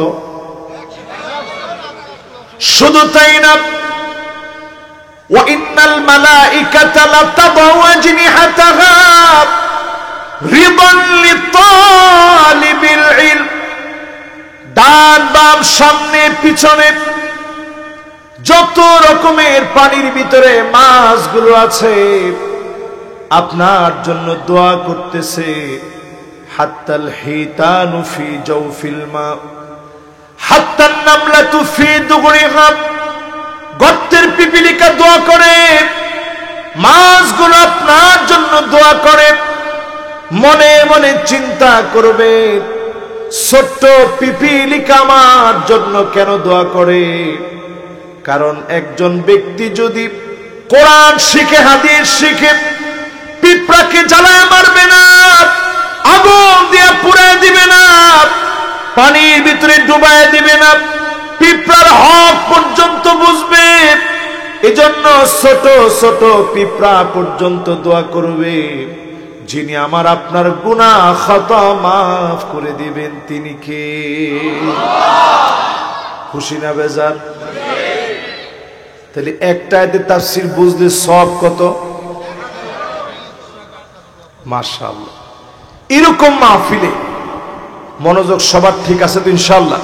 শুধু তাই না, ওয়া ইন্নাল মালাইকাতা লাতাদাউ আজনিহাতাহা রিদান লিতালিবিল ইলম। ডান বাম সামনে পিছনে যত রকমের পানির ভিতরে মাছগুলো আছে আপনার জন্য দোয়া করতেছে। হাত্তাল হিতানু ফি জাওফিল মা হাত্তান নামলাতু ফি দুগরিহা। গর্তের পিপিলিকা দোয়া করে, মাছগুলো আপনার জন্য দোয়া করে। মনে মনে চিন্তা করবে, ছোট্ট পিপিলিকা আমার জন্য কেন দোয়া করে? কারণ একজন ব্যক্তি যদি কোরআন শিখে, হাদিস শিখে, পিঁপড়াকে জ্বালায় মারবে না, আগুন দিয়ে পুড়ায় দিবে না, পানির ভিতরে ডুবায় দিবে না, পিঁপড়ার হক পর্যন্ত বুঝবে। এজন্য ছোট ছোট পিঁপড়া পর্যন্ত দোয়া করবে, যিনি আমার আপনার গুনাহ খাতা মাফ করে দিবেন, তিনি কে? খুশি না বেজার? তাহলে একটা আয়াতের তাফসীর বুঝলে সব কত? মাশাআল্লাহ। এরকম মাহফিলে মনোযোগ সবার ঠিক আছে তো ইনশাআল্লাহ?